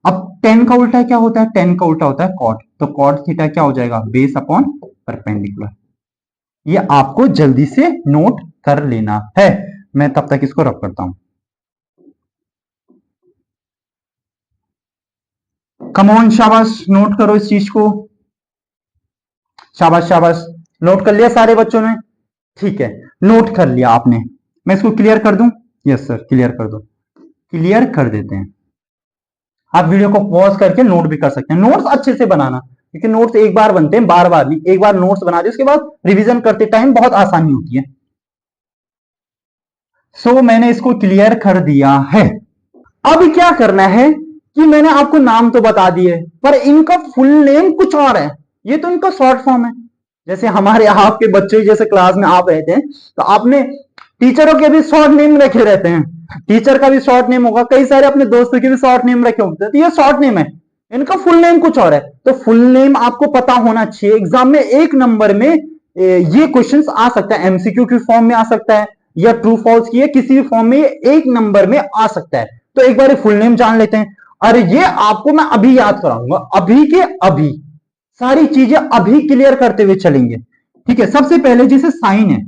अब टेन का उल्टा क्या होता है, टेन का उल्टा होता है कॉट, तो कॉट थीटा क्या हो जाएगा, बेस अपॉन परपेंडिकुलर। ये आपको जल्दी से नोट कर लेना है, मैं तब तक इसको रख करता हूं। कमॉन शाबाश, नोट करो इस चीज को, शाबाश शाबाश। नोट कर लिया सारे बच्चों ने, ठीक है, नोट कर लिया आपने। मैं इसको क्लियर कर दूं, यस सर क्लियर कर दो, क्लियर कर देते हैं। आप वीडियो को पॉज करके नोट भी कर सकते हैं, नोट्स अच्छे से बनाना, क्योंकि नोट्स एक बार बनते हैं, बार बार नहीं। एक बार नोट्स बना दे उसके बाद रिवीजन करते टाइम बहुत आसानी होती है। सो मैंने इसको क्लियर कर दिया है। अब क्या करना है कि मैंने आपको नाम तो बता दिए, पर इनका फुल नेम कुछ और है। ये तो इनका शॉर्ट फॉर्म है, जैसे हमारे आपके बच्चे जैसे क्लास में आप रहते हैं तो आपने टीचरों के भी शॉर्ट नेम रखे रहते हैं, टीचर का भी शॉर्ट नेम होगा, कई सारे अपने दोस्तों के भी शॉर्ट नेम रखे होते हैं, तो ये शॉर्ट नेम है, इनका फुल नेम कुछ और है। तो फुल नेम आपको पता होना चाहिए, एग्जाम में एक नंबर में ये क्वेश्चंस आ सकता है, एमसीक्यू की फॉर्म में आ सकता है या ट्रू फॉल्स की, किसी भी फॉर्म में एक नंबर में आ सकता है। तो एक बार फुल नेम जान लेते हैं। अरे ये आपको मैं अभी याद कराऊंगा, अभी के अभी सारी चीजें अभी क्लियर करते हुए चलेंगे। ठीक है, सबसे पहले जैसे साइन है,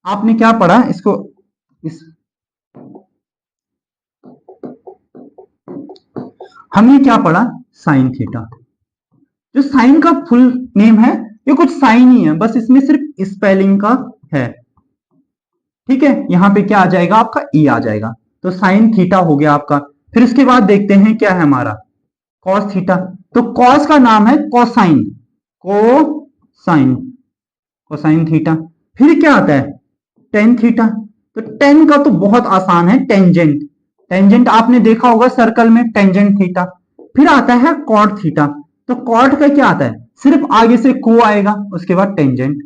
आपने क्या पढ़ा इसको, हमने क्या पढ़ा, साइन थीटा। जो साइन का फुल नेम है ये कुछ साइन ही है, बस इसमें सिर्फ स्पेलिंग का है। ठीक है, यहां पे क्या आ जाएगा आपका ई आ जाएगा, तो साइन थीटा हो गया आपका। फिर इसके बाद देखते हैं क्या है हमारा, कॉस थीटा। तो कॉस का नाम है कोसाइन, कोसाइन, कोसाइन थीटा। फिर क्या आता है, टेन थीटा। तो टेन का तो बहुत आसान है, टेंजेंट, टेंजेंट आपने देखा होगा सर्कल में, टेंजेंट थीटा। फिर आता है कॉट थीटा। तो कॉट का क्या आता है, सिर्फ आगे से को आएगा, उसके बाद टेंजेंट,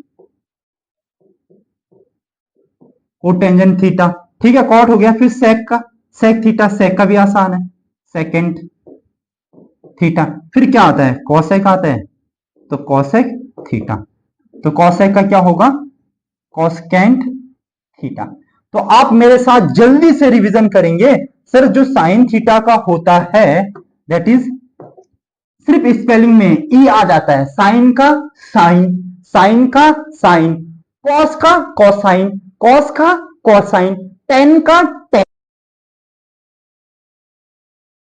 को टेंजेंट थीटा। ठीक है, कॉट हो गया। फिर सेक का, सेक थीटा, सेक का भी आसान है, सेकेंड थीटा। फिर क्या आता है, कॉसेक आता है, तो कॉसेक थीटा। तो कॉसेक का क्या होगा, कॉसकेंट थीटा। तो आप मेरे साथ जल्दी से रिवीजन करेंगे। सर जो साइन थीटा का होता है दैट इज सिर्फ स्पेलिंग में ई आ जाता है, साइन का साइन, साइन का साइन, कॉस का कॉसाइन, कॉस का कॉसाइन, टेन का टेन।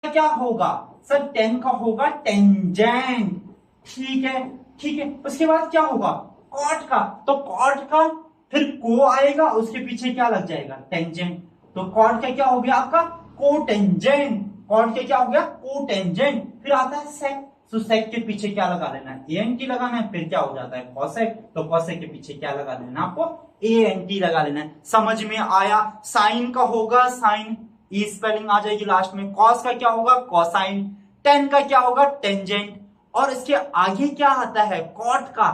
क्या होगा सर, टेन का होगा टेंजेंट। ठीक है, ठीक है, उसके बाद क्या होगा, कॉट का, तो कॉट का फिर को आएगा, उसके पीछे क्या लग जाएगा, टेंजेंट। तो कॉट का क्या हो गया आपका, कोटेंजेंट, कॉट का क्या हो गया, कोटेंजेंट। फिर आता है सेक, तो सेक के पीछे क्या लगा लेना है, ए एन टी लगाना है। फिर क्या हो जाता है कॉसेक, तो कॉसेक के पीछे क्या लगा लेना आपको, ए एन टी लगा लेना है। समझ में आया। साइन का होगा साइन, ई स्पेलिंग आ जाएगी लास्ट में। कॉस का क्या होगा, कॉसाइन। टेन का क्या होगा, टेंजेंट। और इसके आगे क्या आता है, कॉट का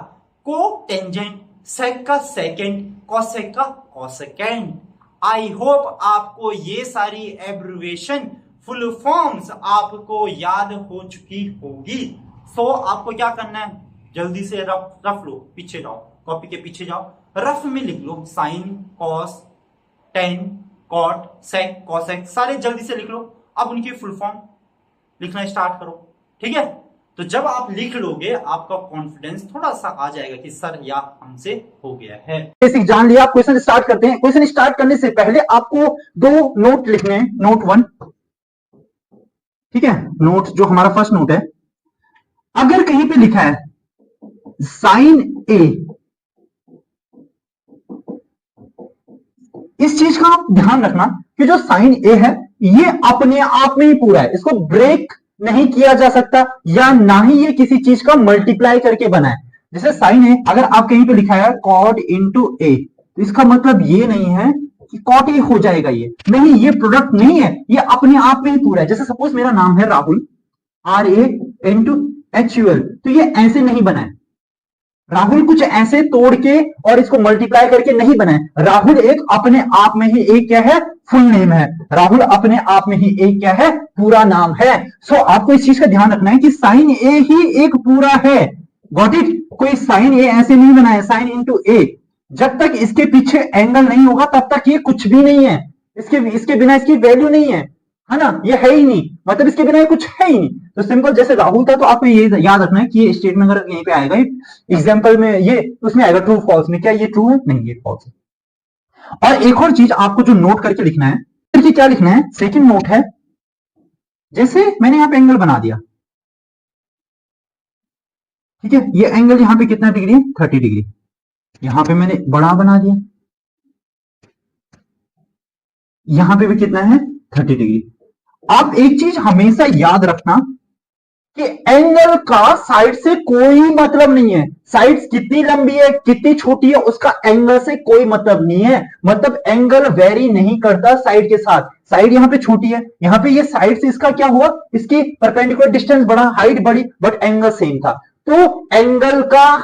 को टेंजेंट, सेक का सेकेंड, कॉसेक का कॉसेकेंड। आई होप आपको ये सारी एब्रिविएशन फुल फॉर्म्स आपको याद हो चुकी होगी। सो आपको क्या करना है, जल्दी से रफ लो, पीछे जाओ, कॉपी के पीछे जाओ, रफ में लिख लो, साइन, कॉस, टेन, कॉट, सेक, कॉसेक, सारे जल्दी से लिख लो। अब उनकी फुल फॉर्म लिखना स्टार्ट करो। ठीक है, तो जब आप लिख लोगे आपका कॉन्फिडेंस थोड़ा सा आ जाएगा कि सर या हमसे हो गया है। बेसिक जान लिया, आप क्वेश्चन स्टार्ट करते हैं। क्वेश्चन स्टार्ट करने से पहले आपको दो नोट लिखने हैं। नोट वन, ठीक है, नोट जो हमारा फर्स्ट नोट है, अगर कहीं पे लिखा है साइन ए, इस चीज का आप ध्यान रखना कि जो साइन ए है ये अपने आप में ही पूरा है, इसको ब्रेक नहीं किया जा सकता या ना ही ये किसी चीज का मल्टीप्लाई करके बना है। जैसे साइन ए अगर आप कहीं पे लिखा है कॉट इंटू ए, तो इसका मतलब ये नहीं है कि कॉट ए हो जाएगा, ये नहीं, ये प्रोडक्ट नहीं है, ये अपने आप में ही पूरा है। जैसे सपोज मेरा नाम है Rahul, R A into H U L, तो ये ऐसे नहीं बना है। राहुल कुछ ऐसे तोड़ के और इसको मल्टीप्लाई करके नहीं बना है। राहुल एक अपने आप में ही एक क्या है, फुल नेम है। राहुल अपने आप में ही एक क्या है, पूरा नाम है। सो आपको इस चीज का ध्यान रखना है कि साइन ए ही एक पूरा है। Got it? कोई साइन ए ऐसे नहीं बना है, साइन इंटू ए, जब तक इसके पीछे एंगल नहीं होगा तब तक ये कुछ भी नहीं है। इसके बिना इसकी वैल्यू नहीं है ना, ये है ही नहीं, मतलब इसके बिना ये कुछ है ही नहीं। तो सिंपल जैसे राहुल था, तो आपको ये याद रखना है कि ये स्टेटमेंट अगर यहीं पे आएगा एग्जाम्पल में, ये उसमें आएगा ट्रू फॉल्स में, क्या ये ट्रू है, नहीं ये फॉल्स है। और एक और चीज आपको जो नोट करके लिखना है, फिर क्या लिखना है, सेकंड नोट है, जैसे मैंने यहां पे एंगल बना दिया, ठीक है, ये एंगल यहां पे कितना डिग्री है, 30 डिग्री, यहां पे मैंने बड़ा बना दिया, यहां पे भी कितना है, 30 डिग्री। आप एक चीज हमेशा याद रखना कि एंगल का साइड से कोई मतलब नहीं है। साइड कितनी लंबी है कितनी छोटी है उसका एंगल से कोई मतलब नहीं है। मतलब एंगल वेरी नहीं करता साइड के साथ। साइड यहां पे छोटी है, यहां पे ये साइड से इसका क्या हुआ, इसकी परपेंडिकुलर डिस्टेंस बढ़ा, हाइट बढ़ी, बट एंगल सेम था। तो एंगल का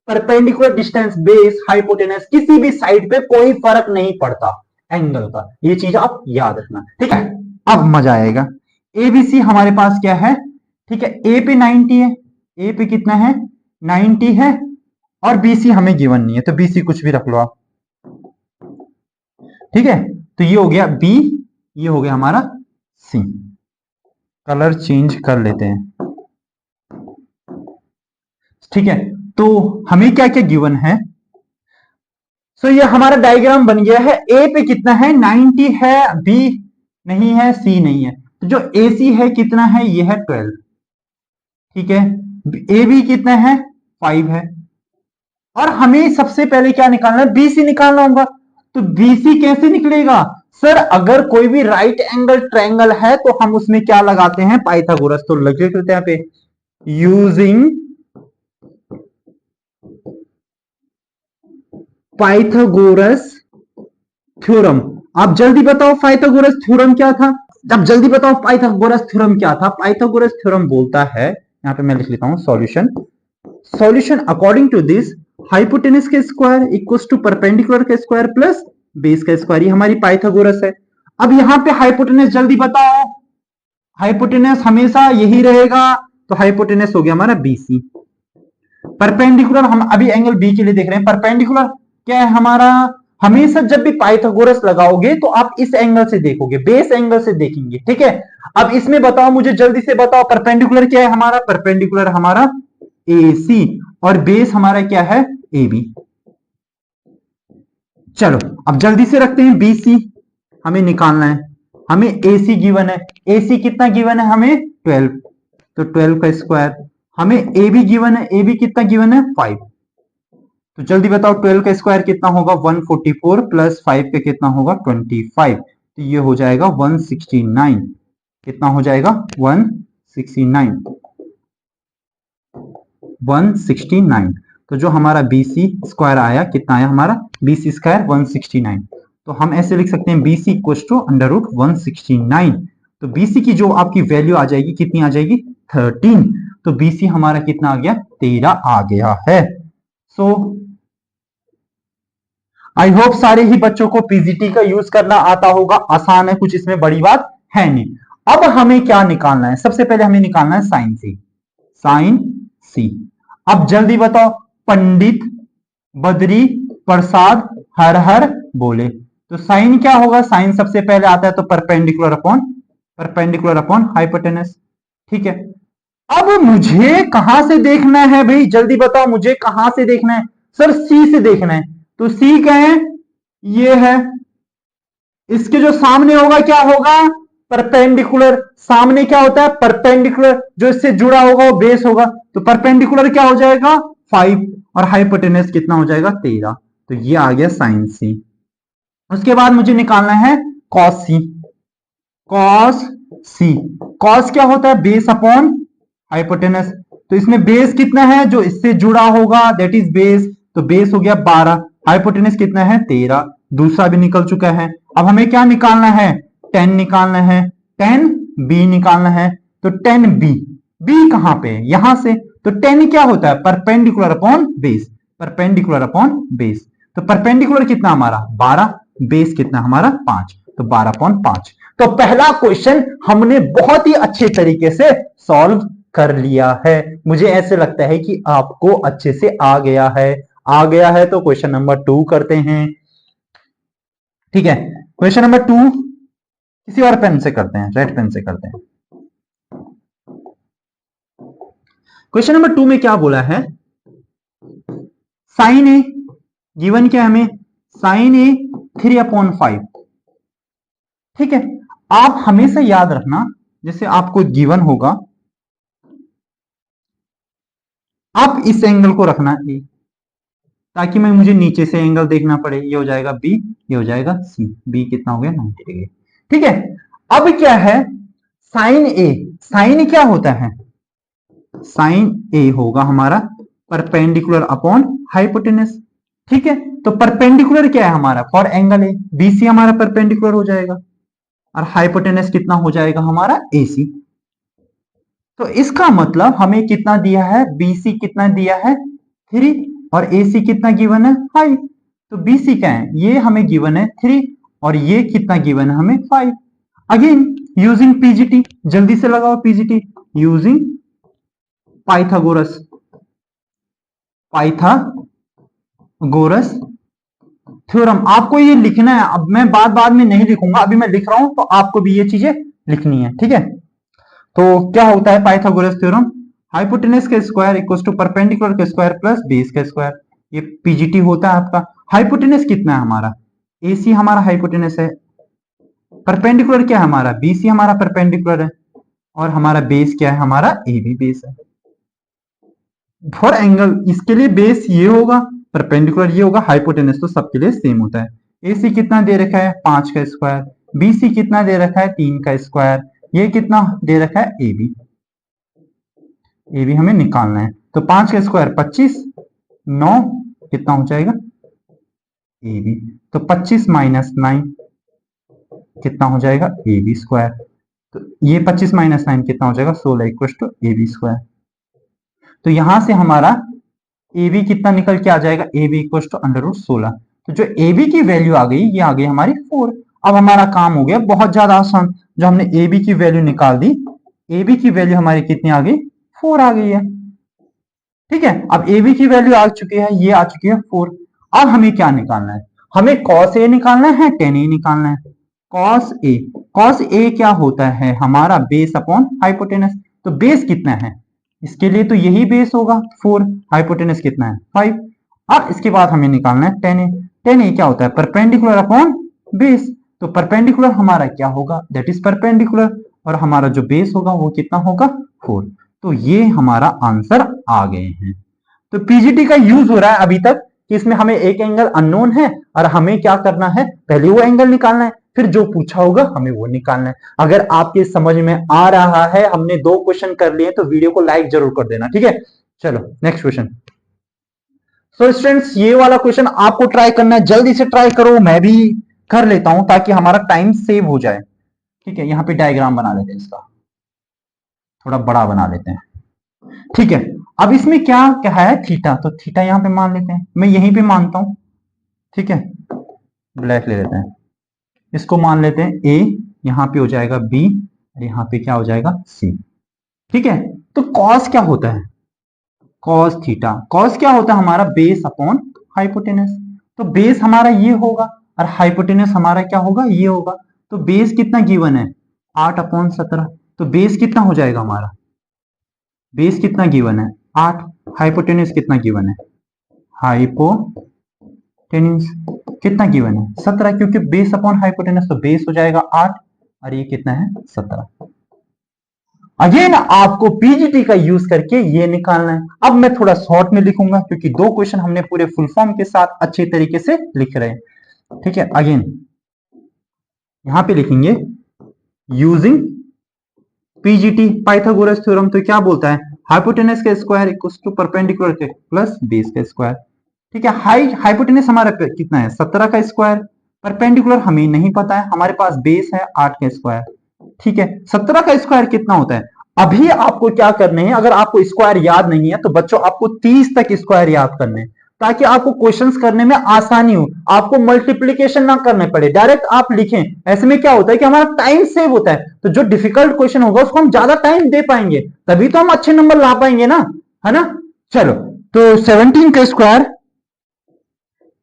परपेंडिकुलर डिस्टेंस, बेस, हाइपोटेनस, किसी भी साइड पे कोई फर्क नहीं पड़ता एंगल का। ये चीज आप याद रखना, ठीक है। अब मजा आएगा। एबीसी हमारे पास क्या है, ठीक है, ए पे 90 है, ए पे कितना है, 90 है, और बीसी हमें गिवन नहीं है, तो बीसी कुछ भी रख लो आप, ठीक है। तो ये हो गया बी, ये हो गया हमारा सी। कलर चेंज कर लेते हैं, ठीक है। तो हमें क्या क्या गिवन है, सो ये हमारा डायग्राम बन गया है। ए पे कितना है, 90 है, बी नहीं है, सी नहीं है, तो जो ए सी है कितना है, ये है 12, ठीक है। ए बी कितना है, 5 है, और हमें सबसे पहले क्या निकालना है, बीसी निकालना होगा। तो बीसी कैसे निकलेगा, सर अगर कोई भी राइट एंगल ट्रायंगल है तो हम उसमें क्या लगाते हैं, पाइथागोरस। तो लग लेते हैं यहाँ पे, यूजिंग पाइथागोरस थ्योरम। आप जल्दी बताओ पाइथागोरस थ्योरम क्या था, अब जल्दी बताओ पाइथागोरस थ्योरम क्या था। पाइथागोरस थ्योरम बोलता है, यहां पे मैं लिख लेता हूं solution, solution according to this hypotenuse के स्क्वायर इक्वल्स टू परपेंडिकुलर के स्क्वायर प्लस बेस का स्क्वायर, ये हमारी पाइथागोरस है। अब यहां पे हाइपोटेनस जल्दी बताओ, हाइपोटेनस हमेशा यही रहेगा, तो हाइपोटेनस हो गया हमारा बीसी। परपेंडिकुलर हम अभी एंगल बी के लिए देख रहे हैं, परपेंडिकुलर क्या है हमारा, हमेशा जब भी पाइथागोरस लगाओगे तो आप इस एंगल से देखोगे, बेस एंगल से देखेंगे, ठीक है। अब इसमें बताओ, मुझे जल्दी से बताओ, परपेंडिकुलर क्या है हमारा, परपेंडिकुलर हमारा AC, और बेस हमारा क्या है, AB। चलो अब जल्दी से रखते हैं, BC हमें निकालना है, हमें AC गिवन है, AC कितना गिवन है हमें, 12, तो 12 का स्क्वायर। हमें AB गिवन है, AB कितना गिवन है, 5, तो जल्दी बताओ 12 का स्क्वायर कितना होगा, 144 प्लस 5 का कितना होगा, 25, तो ये हो जाएगा 169, कितना हो जाएगा, 169, 169। तो जो हमारा BC स्क्वायर आया, कितना आया हमारा, BC स्क्वायर 169। तो हम ऐसे लिख सकते हैं BC equal to under root 169। तो BC की जो आपकी वैल्यू आ जाएगी, कितनी आ जाएगी, 13। तो BC हमारा कितना आ गया, 13 आ गया है। सो आई होप सारे ही बच्चों को पीजीटी का यूज करना आता होगा, आसान है, कुछ इसमें बड़ी बात है नहीं। अब हमें क्या निकालना है, सबसे पहले हमें निकालना है साइन सी, साइन सी। अब जल्दी बताओ, पंडित बद्री प्रसाद हर हर बोले, तो साइन क्या होगा, साइन सबसे पहले आता है तो परपेंडिकुलर अपॉन हाइपोटेनस, ठीक है। अब मुझे कहां से देखना है भाई, जल्दी बताओ मुझे कहां से देखना है। सर सी से देखना है, तो सी क्या है, ये है। इसके जो सामने होगा क्या होगा, परपेंडिकुलर। सामने क्या होता है, परपेंडिकुलर। जो इससे जुड़ा होगा वो बेस होगा, तो परपेंडिकुलर क्या हो जाएगा 5, और हाइपोटेनस कितना हो जाएगा 13। तो ये आ गया साइन सी। उसके बाद मुझे निकालना है कॉस सी। कॉस सी, कॉस क्या होता है, बेस अपॉन हाइपोटेनस। तो इसमें बेस कितना है, जो इससे जुड़ा होगा दैट इज बेस, तो बेस हो गया 12, हाइपोटेनस कितना है 13। दूसरा भी निकल चुका है। अब हमें क्या निकालना है, 10 निकालना है, 10 बी निकालना है। तो 10 बी, बी कहां पे, यहां से। तो 10 क्या होता है, perpendicular upon base, perpendicular upon base. तो परपेंडिकुलर कितना हमारा 12, बेस कितना हमारा 5, तो 12/5। तो पहला क्वेश्चन हमने बहुत ही अच्छे तरीके से सॉल्व कर लिया है। मुझे ऐसे लगता है कि आपको अच्छे से आ गया है। आ गया है तो क्वेश्चन नंबर 2 करते हैं। ठीक है, क्वेश्चन नंबर 2 किसी और पेन से करते हैं, रेड पेन से करते हैं। क्वेश्चन नंबर 2 में क्या बोला है, साइन ए गिवन क्या हमें, साइन ए 3/5। ठीक है, आप हमेशा याद रखना, जैसे आपको गिवन होगा, आप इस एंगल को रखना ए, ताकि मैं मुझे नीचे से एंगल देखना पड़े। ये हो जाएगा बी, ये हो जाएगा सी। बी कितना हो गया 90 डिग्री। ठीक है, अब क्या है, साइन ए, साइन क्या होता है, साइन ए होगा हमारा परपेंडिकुलर अपॉन हाइपोटेनस। ठीक है, तो परपेंडिकुलर क्या है हमारा, फॉर एंगल ए, बीसी हमारा परपेंडिकुलर हो जाएगा, और हाइपोटेनस कितना हो जाएगा हमारा एसी। तो इसका मतलब हमें कितना दिया है, बीसी कितना दिया है 3, और एसी कितना गिवन है 5। तो बीसी क्या है, ये हमें गिवन है 3, और ये कितना गिवन है हमें 5। अगेन यूजिंग पीजीटी, जल्दी से लगाओ PGT, using Pythagoras, Pythagoras theorem. आपको ये लिखना है, अब मैं बाद में नहीं लिखूंगा, अभी मैं लिख रहा हूं, तो आपको भी ये चीजें लिखनी है। ठीक है, तो क्या होता है पाइथागोरस थ्योरम, हाइपोटेनस का स्क्वायर इक्वल टू परपेंडिकुलर का स्क्वायर प्लस बेस का स्क्वायर। ये पीजीटी होता है आपका। हाइपोटेनस कितना है हमारा, एसी हमारा हाइपोटेनस है, परपेंडिकुलर क्या है हमारा, बीसी हमारा परपेंडिकुलर है, और हमारा बेस क्या है हमारा ए बी बेस है। फॉर एंगल इसके लिए बेस ये होगा, परपेंडिकुलर ये होगा, हाइपोटेनस तो सबके लिए सेम होता है। एसी कितना दे रखा है 5 का स्क्वायर, बीसी कितना दे रखा है 3 का स्क्वायर, ये कितना दे रखा है ए बी, ए भी हमें निकालना है। तो 5 का स्क्वायर 25, 9 कितना हो जाएगा ए बी, तो 25 माइनस 9 कितना हो जाएगा ए बी स्क्वायर। तो ये 25 माइनस 9 कितना हो जाएगा 16 equal to A B square. तो यहां से हमारा ए बी कितना निकल के आ जाएगा, ए बी इक्वल टू √16। तो जो ए बी की वैल्यू आ गई, ये आ गई हमारी 4। अब हमारा काम हो गया बहुत ज्यादा आसान, जो हमने ए बी की वैल्यू निकाल दी, ए बी की वैल्यू हमारी कितनी आ गई 4 आ गई है। ठीक है, अब ए बी की वैल्यू आ चुकी है, ये आ चुकी है 4। अब हमें क्या निकालना है, हमें कॉस ए निकालना है, टेन ए निकालना है। कॉस ए, कॉस ए क्या होता है हमारा बेस अपॉन हाइपोटेनस। तो बेस कितना है, इसके लिए तो यही बेस होगा 4, हाइपोटेनस कितना है 5। अब इसके बाद हमें निकालना है टेन ए। टेन ए क्या होता है, परपेंडिकुलर अपॉन बेस। तो परपेंडिकुलर हमारा क्या होगा, दैट इज परपेंडिकुलर, और हमारा जो बेस होगा वो कितना होगा 4। तो ये हमारा आंसर आ गए हैं। तो पीजीटी का यूज हो रहा है अभी तक कि इसमें हमें एक एंगल अननोन है, और हमें क्या करना है, पहले वो एंगल निकालना है, फिर जो पूछा होगा हमें वो निकालना है। अगर आपके समझ में आ रहा है, हमने 2 क्वेश्चन कर लिए, तो वीडियो को लाइक जरूर कर देना। ठीक है, चलो नेक्स्ट क्वेश्चन। सो स्टूडेंट्स, ये वाला क्वेश्चन आपको ट्राई करना है, जल्दी से ट्राई करो, मैं भी कर लेता हूं ताकि हमारा टाइम सेव हो जाए। ठीक है, यहां पे डायग्राम बना लेते हैं, इसका थोड़ा बड़ा बना लेते हैं। ठीक है, अब इसमें क्या क्या है, थीटा, तो थीटा यहां पे मान लेते हैं, मैं यहीं पे मानता हूं। ठीक है, ब्लैक ले लेते हैं, इसको मान लेते हैं ए, यहां पे हो जाएगा बी, और यहां पे क्या हो जाएगा सी। ठीक है, तो कॉस क्या होता है, कॉस थीटा, कॉस क्या होता है हमारा बेस अपॉन हाइपोटेनस। तो बेस हमारा ये होगा, और हाइपोटेनस हमारा क्या होगा, ये होगा। तो बेस कितना गिवन है 8/17, तो बेस कितना हो जाएगा हमारा बेस कितना गिवन है 8, हाइपोटेनस कितना गिवन है, हाइपोटेनस कितना गिवन है 17, क्योंकि बेस अपॉन हाइपोटेनस तो बेस हो जाएगा 8 और ये कितना है 17। अगेन आपको पीजीटी का यूज करके ये निकालना है। अब मैं थोड़ा शॉर्ट में लिखूंगा क्योंकि 2 क्वेश्चन हमने पूरे फुल फॉर्म के साथ अच्छे तरीके से लिख रहे हैं, ठीक है। अगेन यहां पे लिखेंगे यूजिंग पीजीटी पाइथागोरस थ्योरम, तो क्या बोलता है हाइपोटेनस का स्क्वायर इक्वल्स टू परपेंडिकुलर के प्लस बेस का स्क्वायर, ठीक है। हाइपोटेनस हमारा कितना है 17 का स्क्वायर, परपेंडिकुलर हमें नहीं पता है, हमारे पास बेस है 8 का स्क्वायर, ठीक है। 17 का स्क्वायर कितना होता है, अभी आपको क्या करने हैं, अगर आपको स्क्वायर याद नहीं है तो बच्चों आपको 30 तक स्क्वायर याद करने हैं ताकि आपको क्वेश्चंस करने में आसानी हो, आपको मल्टीप्लीकेशन ना करने पड़े, डायरेक्ट आप लिखें। ऐसे में क्या होता है कि हमारा टाइम सेव होता है, तो जो डिफिकल्ट क्वेश्चन होगा उसको हम ज्यादा टाइम दे पाएंगे, तभी तो हम अच्छे नंबर ला पाएंगे ना, है ना। चलो तो 17 का स्क्वायर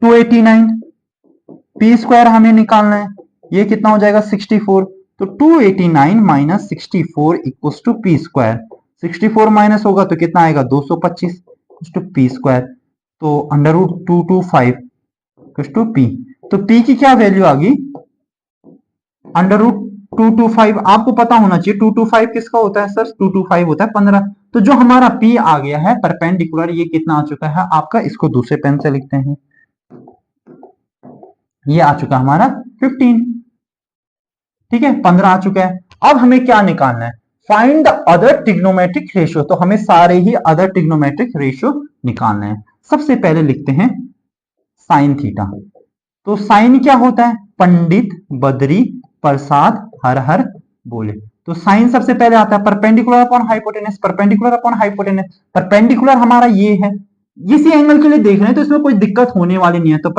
289, पी स्क्वायर हमें निकालना है, ये कितना हो जाएगा 64, तो 289 minus 64 equals to P square, 64 minus होगा तो कितना आएगा 225 टू पी स्क्वायर, तो अंडर रूट 225 टू पी, तो पी की क्या वैल्यू आ गई अंडर रूट 225, आपको पता होना चाहिए 225 किसका होता है सर, 225 होता है 15, तो जो हमारा पी आ गया है परपेंडिकुलर ये कितना आ चुका है आपका, इसको दूसरे पेन से लिखते हैं, ये आ चुका हमारा 15, ठीक है 15 आ चुका है। अब हमें क्या निकालना है, find the other trigonometric ratio, तो हमें सारे ही अदर ट्रिग्नोमेट्रिक रेशियो निकालना है। सबसे पहले लिखते हैं साइन थीटा, तो साइन क्या होता है, पंडित बद्री प्रसाद हर हर बोले, तो साइन सबसे पहले आता है perpendicular upon hypotenuse, perpendicular upon hypotenuse, perpendicular हमारा ये है, इसी एंगल के लिए देख रहे हैं तो इसमें कोई दिक्कत होने वाली नहीं है, तो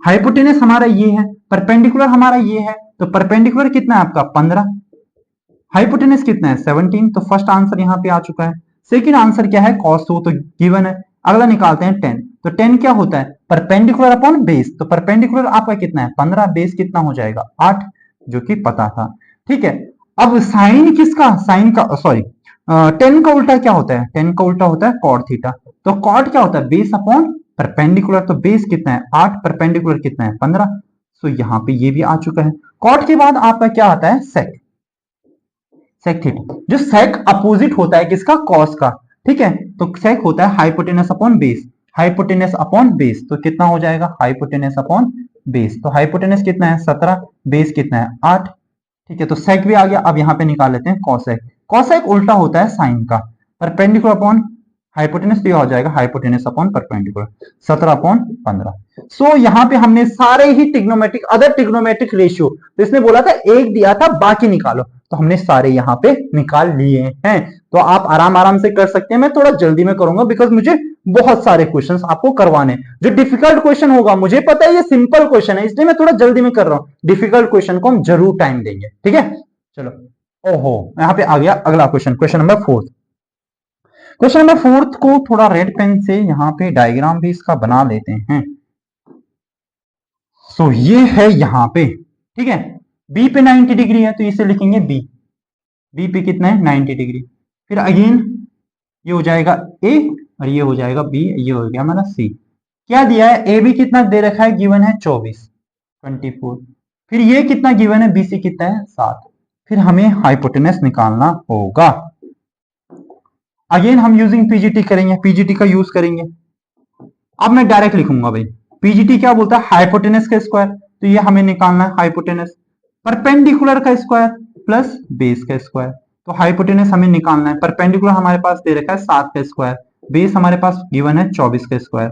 हाइपोटेनस हमारा ये है, परपेंडिकुलर हमारा ये है, तो परपेंडिकुलर कितना है आपका 15, हाइपोटेनस कितना है 17, तो फर्स्ट आंसर यहां पे आ चुका है। सेकंड आंसर क्या है cos, तो गिवन है। अगला निकालते हैं 10, तो 10 क्या होता है परपेंडिकुलर अपॉन बेस, तो परपेंडिकुलर आपका कितना है 15, बेस कितना हो जाएगा 8, जो कि पता था, ठीक है। अब साइन किसका, साइन का 10 का उल्टा क्या होता है, 10 का उल्टा होता है कॉट थीटा, तो कॉट क्या होता है बेस अपॉन परपेंडिकुलर, तो बेस कितना है 8, परपेंडिकुलर कितना है 15, सो यहाँ पे ये भी आ चुका है। कॉट के बाद आपका क्या आता है सेक, सेक थीटा, जो सेक अपोजिट होता है किसका कॉस का, ठीक है, तो सेक होता है hypotenuse upon base, hypotenuse upon base, तो कितना हो जाएगा हाइपोटेनस अपॉन बेस, तो हाइपोटेनस कितना है 17, बेस कितना है 8, ठीक है, तो सेक भी आ गया। अब यहाँ पे निकाल लेते हैं कॉसेक, कॉसेक उल्टा होता है साइन का, परपेंडिकुलर अपॉन हाइपोटेनस, तो यह हो जाएगा हाइपोटेनस अपॉन परपेंडिकुलर 17 अपॉन 15। सो यहाँ पे हमने सारे ही ट्रिग्नोमेट्रिक अदर ट्रिग्नोमेट्रिक रेशियो, तो इसने बोला था एक दिया था बाकी निकालो, तो हमने सारे यहाँ पे निकाल लिए हैं, तो आप आराम आराम से कर सकते हैं, मैं थोड़ा जल्दी में करूंगा बिकॉज मुझे बहुत सारे क्वेश्चंस आपको करवाने, जो डिफिकल्ट क्वेश्चन होगा मुझे पता है ये सिंपल क्वेश्चन है इसलिए मैं थोड़ा जल्दी में कर रहा हूं, डिफिकल्ट क्वेश्चन को हम जरूर टाइम देंगे, ठीक है। चलो ओहो यहाँ पे आ गया अगला question, question number 4, question number 4 को थोड़ा रेड पेन से यहाँ पे डायग्राम भी इसका बना लेते हैं। सो ये है यहाँ पे, ठीक है, बी पे 90 डिग्री है तो इसे लिखेंगे बी, बी पे कितना है 90 डिग्री, फिर अगेन ये हो जाएगा ए और ये हो जाएगा बी, ये हो गया हमारा सी। क्या दिया है ए बी कितना दे रखा है, गिवन है 24, फिर ये कितना गिवन है बी सी कितना है 7, फिर हमें हाइपोटेनस निकालना होगा। अगेन हम यूजिंग पीजीटी करेंगे, पीजीटी का यूज करेंगे। अब मैं डायरेक्ट लिखूंगा भाई, पीजीटी क्या बोलता है हाइपोटेनस का स्क्वायर, तो ये हमें निकालना है हाइपोटेनस, परपेंडिकुलर का स्क्वायर प्लस बेस का स्क्वायर, तो हाइपोटेनस हमें निकालना है, परपेंडिकुलर हमारे पास दे रखा है 7 का स्क्वायर, बेस हमारे पास गिवन है 24 का स्क्वायर,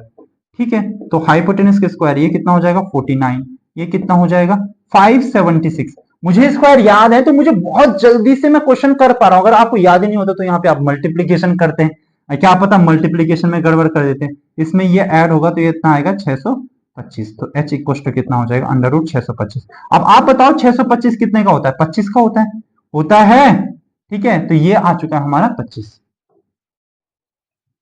ठीक है, तो हाइपोटेनस का स्क्वायर ये कितना हो जाएगा 49, ये कितना हो जाएगा 576। मुझे स्क्वायर याद है तो मुझे बहुत जल्दी से मैं क्वेश्चन कर पा रहा हूं, अगर आपको याद ही नहीं होता तो यहाँ पे आप मल्टीप्लीकेशन करते हैं, क्या पता मल्टीप्लीकेशन में गड़बड़ कर देते हैं, इसमें ये ऐड होगा तो ये इतना आएगा 625, तो h इक्वल टू कितना हो जाएगा अंडर रूट 625। अब आप बताओ 625 कितने का होता है, 25 का होता है, ठीक है, तो ये आ चुका है हमारा 25,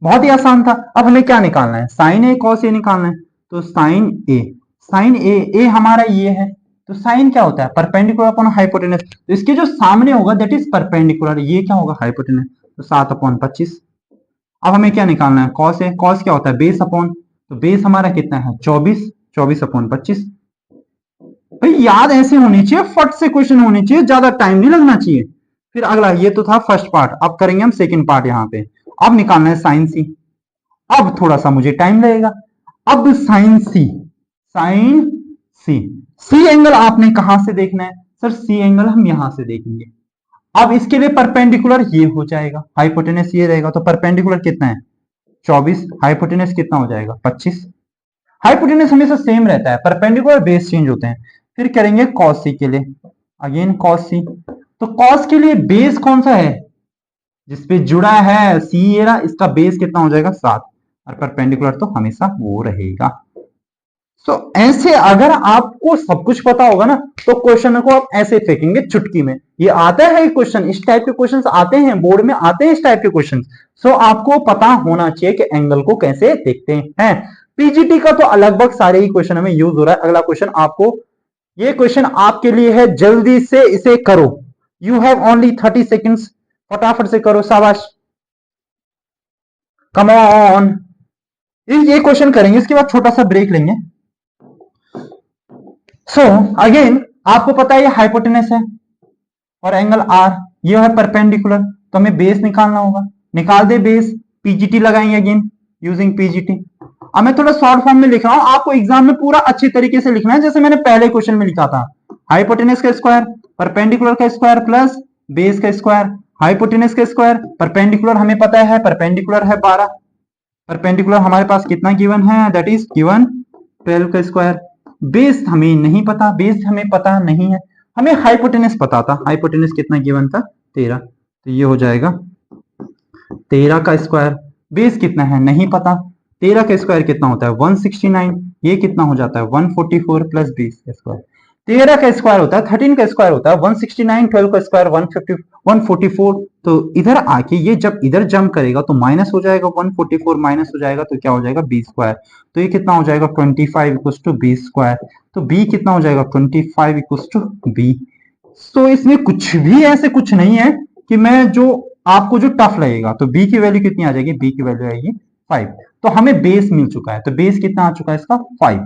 बहुत ही आसान था। अब हमें क्या निकालना है, साइन ए कॉस ए निकालना है, तो साइन ए हमारा ये है, तो साइन क्या होता है परपेंडिकुलर अपॉन हाइपोटेनस, तो इसके जो सामने होगा दैट इज परपेंडिकुलर, ये क्या होगा हाइपोटेनस, तो तो 7/25। अब हमें क्या निकालना है, कॉस है, कॉस क्या होता है, बेस अपॉन, तो बेस हमारा कितना है 24, 24/25। भाई याद ऐसे होनी चाहिए, फट से क्वेश्चन होने चाहिए, ज्यादा टाइम नहीं लगना चाहिए। फिर अगला, ये तो था फर्स्ट पार्ट, अब करेंगे हम सेकंड पार्ट यहाँ पे। अब निकालना है साइन सी। अब थोड़ा सा मुझे टाइम लगेगा। अब साइन सी, साइन सी, सी एंगल आपने कहां से देखना है सर, सी एंगल हम यहां से देखेंगे। अब इसके लिए परपेंडिकुलर ये हो जाएगा, हाइपोटेनस ये रहेगा, तो परपेंडिकुलर कितना है 24, हाइपोटेनस कितना हो जाएगा 25। हाइपोटेनस हमेशा सेम रहता है, परपेंडिकुलर बेस चेंज होते हैं। फिर करेंगे कॉस सी के लिए, अगेन कॉस सी। तो कॉस के लिए बेस कौन सा है, जिसपे जुड़ा है सी ये रहा, इसका बेस कितना हो जाएगा 7, और परपेंडिकुलर तो हमेशा वो रहेगा। तो ऐसे अगर आपको सब कुछ पता होगा ना, तो क्वेश्चन को आप ऐसे फेंकेंगे चुटकी में। ये आता है क्वेश्चन, इस टाइप के क्वेश्चंस आते हैं, बोर्ड में आते हैं इस टाइप के क्वेश्चंस। सो आपको पता होना चाहिए कि एंगल को कैसे देखते हैं। पीजीटी का तो लगभग सारे ही क्वेश्चन हमें यूज हो रहा है। अगला क्वेश्चन आपको, ये क्वेश्चन आपके लिए है, जल्दी से इसे करो। यू हैव ओनली 30 सेकेंड्स, फटाफट से करो, शाबाश, कम ऑन। ये क्वेश्चन करेंगे, इसके बाद छोटा सा ब्रेक लेंगे। सो अगेन आपको पता है ये हाइपोटेनस है और एंगल आर, ये है परपेंडिकुलर, तो हमें बेस निकालना होगा। निकाल दे बेस, पीजीटी लगाएंगे अगेन यूजिंग पीजीटी। अब मैं थोड़ा शॉर्ट फॉर्म में लिख रहा हूं, आपको एग्जाम में पूरा अच्छी तरीके से लिखना है, जैसे मैंने पहले क्वेश्चन में लिखा था। हाइपोटेनस का स्क्वायर, परपेंडिकुलर का स्क्वायर प्लस बेस का स्क्वायर। हाइपोटेनस का स्क्वायर, परपेंडिकुलर हमें पता है, परपेंडिकुलर है 12, परपेंडिकुलर हमारे पास कितना गिवन है, दैट इज गिवन 12 का स्क्वायर। बेस हमें नहीं पता, बेस हमें पता नहीं है, हमें हाइपोटेनस पता था, हाइपोटेनस कितना गिवन था 13, तो ये हो जाएगा 13 का स्क्वायर। बेस कितना है नहीं पता, 13 का स्क्वायर कितना होता है 169, ये कितना हो जाता है 144 प्लस 20 का स्क्वायर। 13 का स्क्वायर होता है 13 का स्क्वायर होता है 169, 12 का स्क्वायर 144। तो इधर आके ये जब इधर जंप करेगा तो माइनस हो जाएगा, 144 माइनस हो जाएगा तो क्या हो जाएगा बी स्क्वायर। तो ये कितना हो जाएगा 25 इक्वल टू बी स्क्वायर। तो बी कितना हो जाएगा 25 इक्वल टू बी। तो इसमें कुछ भी ऐसे कुछ नहीं है कि मैं जो आपको जो टफ लगेगा, तो बी की वैल्यू कितनी आ जाएगी, बी की वैल्यू आएगी 5। तो हमें बेस मिल चुका है, तो बेस कितना आ चुका है इसका 5।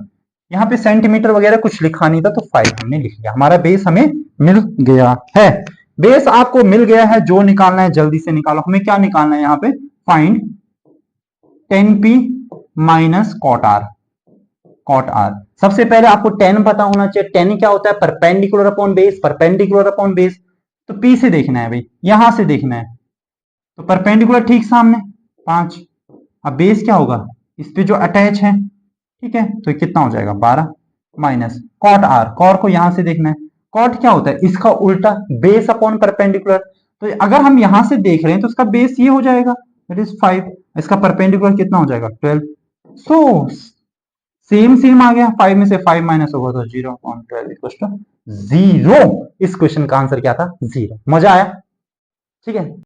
यहाँ पे सेंटीमीटर वगैरह कुछ लिखा नहीं था, तो 5 हमने लिख लिया, हमारा बेस हमें मिल गया है। बेस आपको मिल गया है, जो निकालना है जल्दी से निकालो। हमें क्या निकालना है यहाँ पे, find tan p minus cot R. Cot R, सबसे पहले आपको tan पता होना चाहिए। tan क्या होता है, perpendicular upon base, perpendicular upon base. तो p से देखना है भाई, यहां से देखना है, तो परपेंडिकुलर ठीक सामने 5। अब बेस क्या होगा, इस पे जो अटैच है, ठीक है, तो कितना हो जाएगा 12 माइनस कॉट आर। कॉट को यहां से देखना है, कॉट क्या होता है, इसका उल्टा, बेस अपॉन परपेंडिकुलर। तो अगर हम यहां से देख रहे हैं तो इसका बेस ये हो जाएगा, दैट इज 5, इसका परपेंडिकुलर कितना हो जाएगा 12। सो सेम सेम आ गया, 5 में से 5 माइनस होगा तो 0/12 इक्वल टू 0। इस क्वेश्चन का आंसर क्या था 0। मजा आया, ठीक है।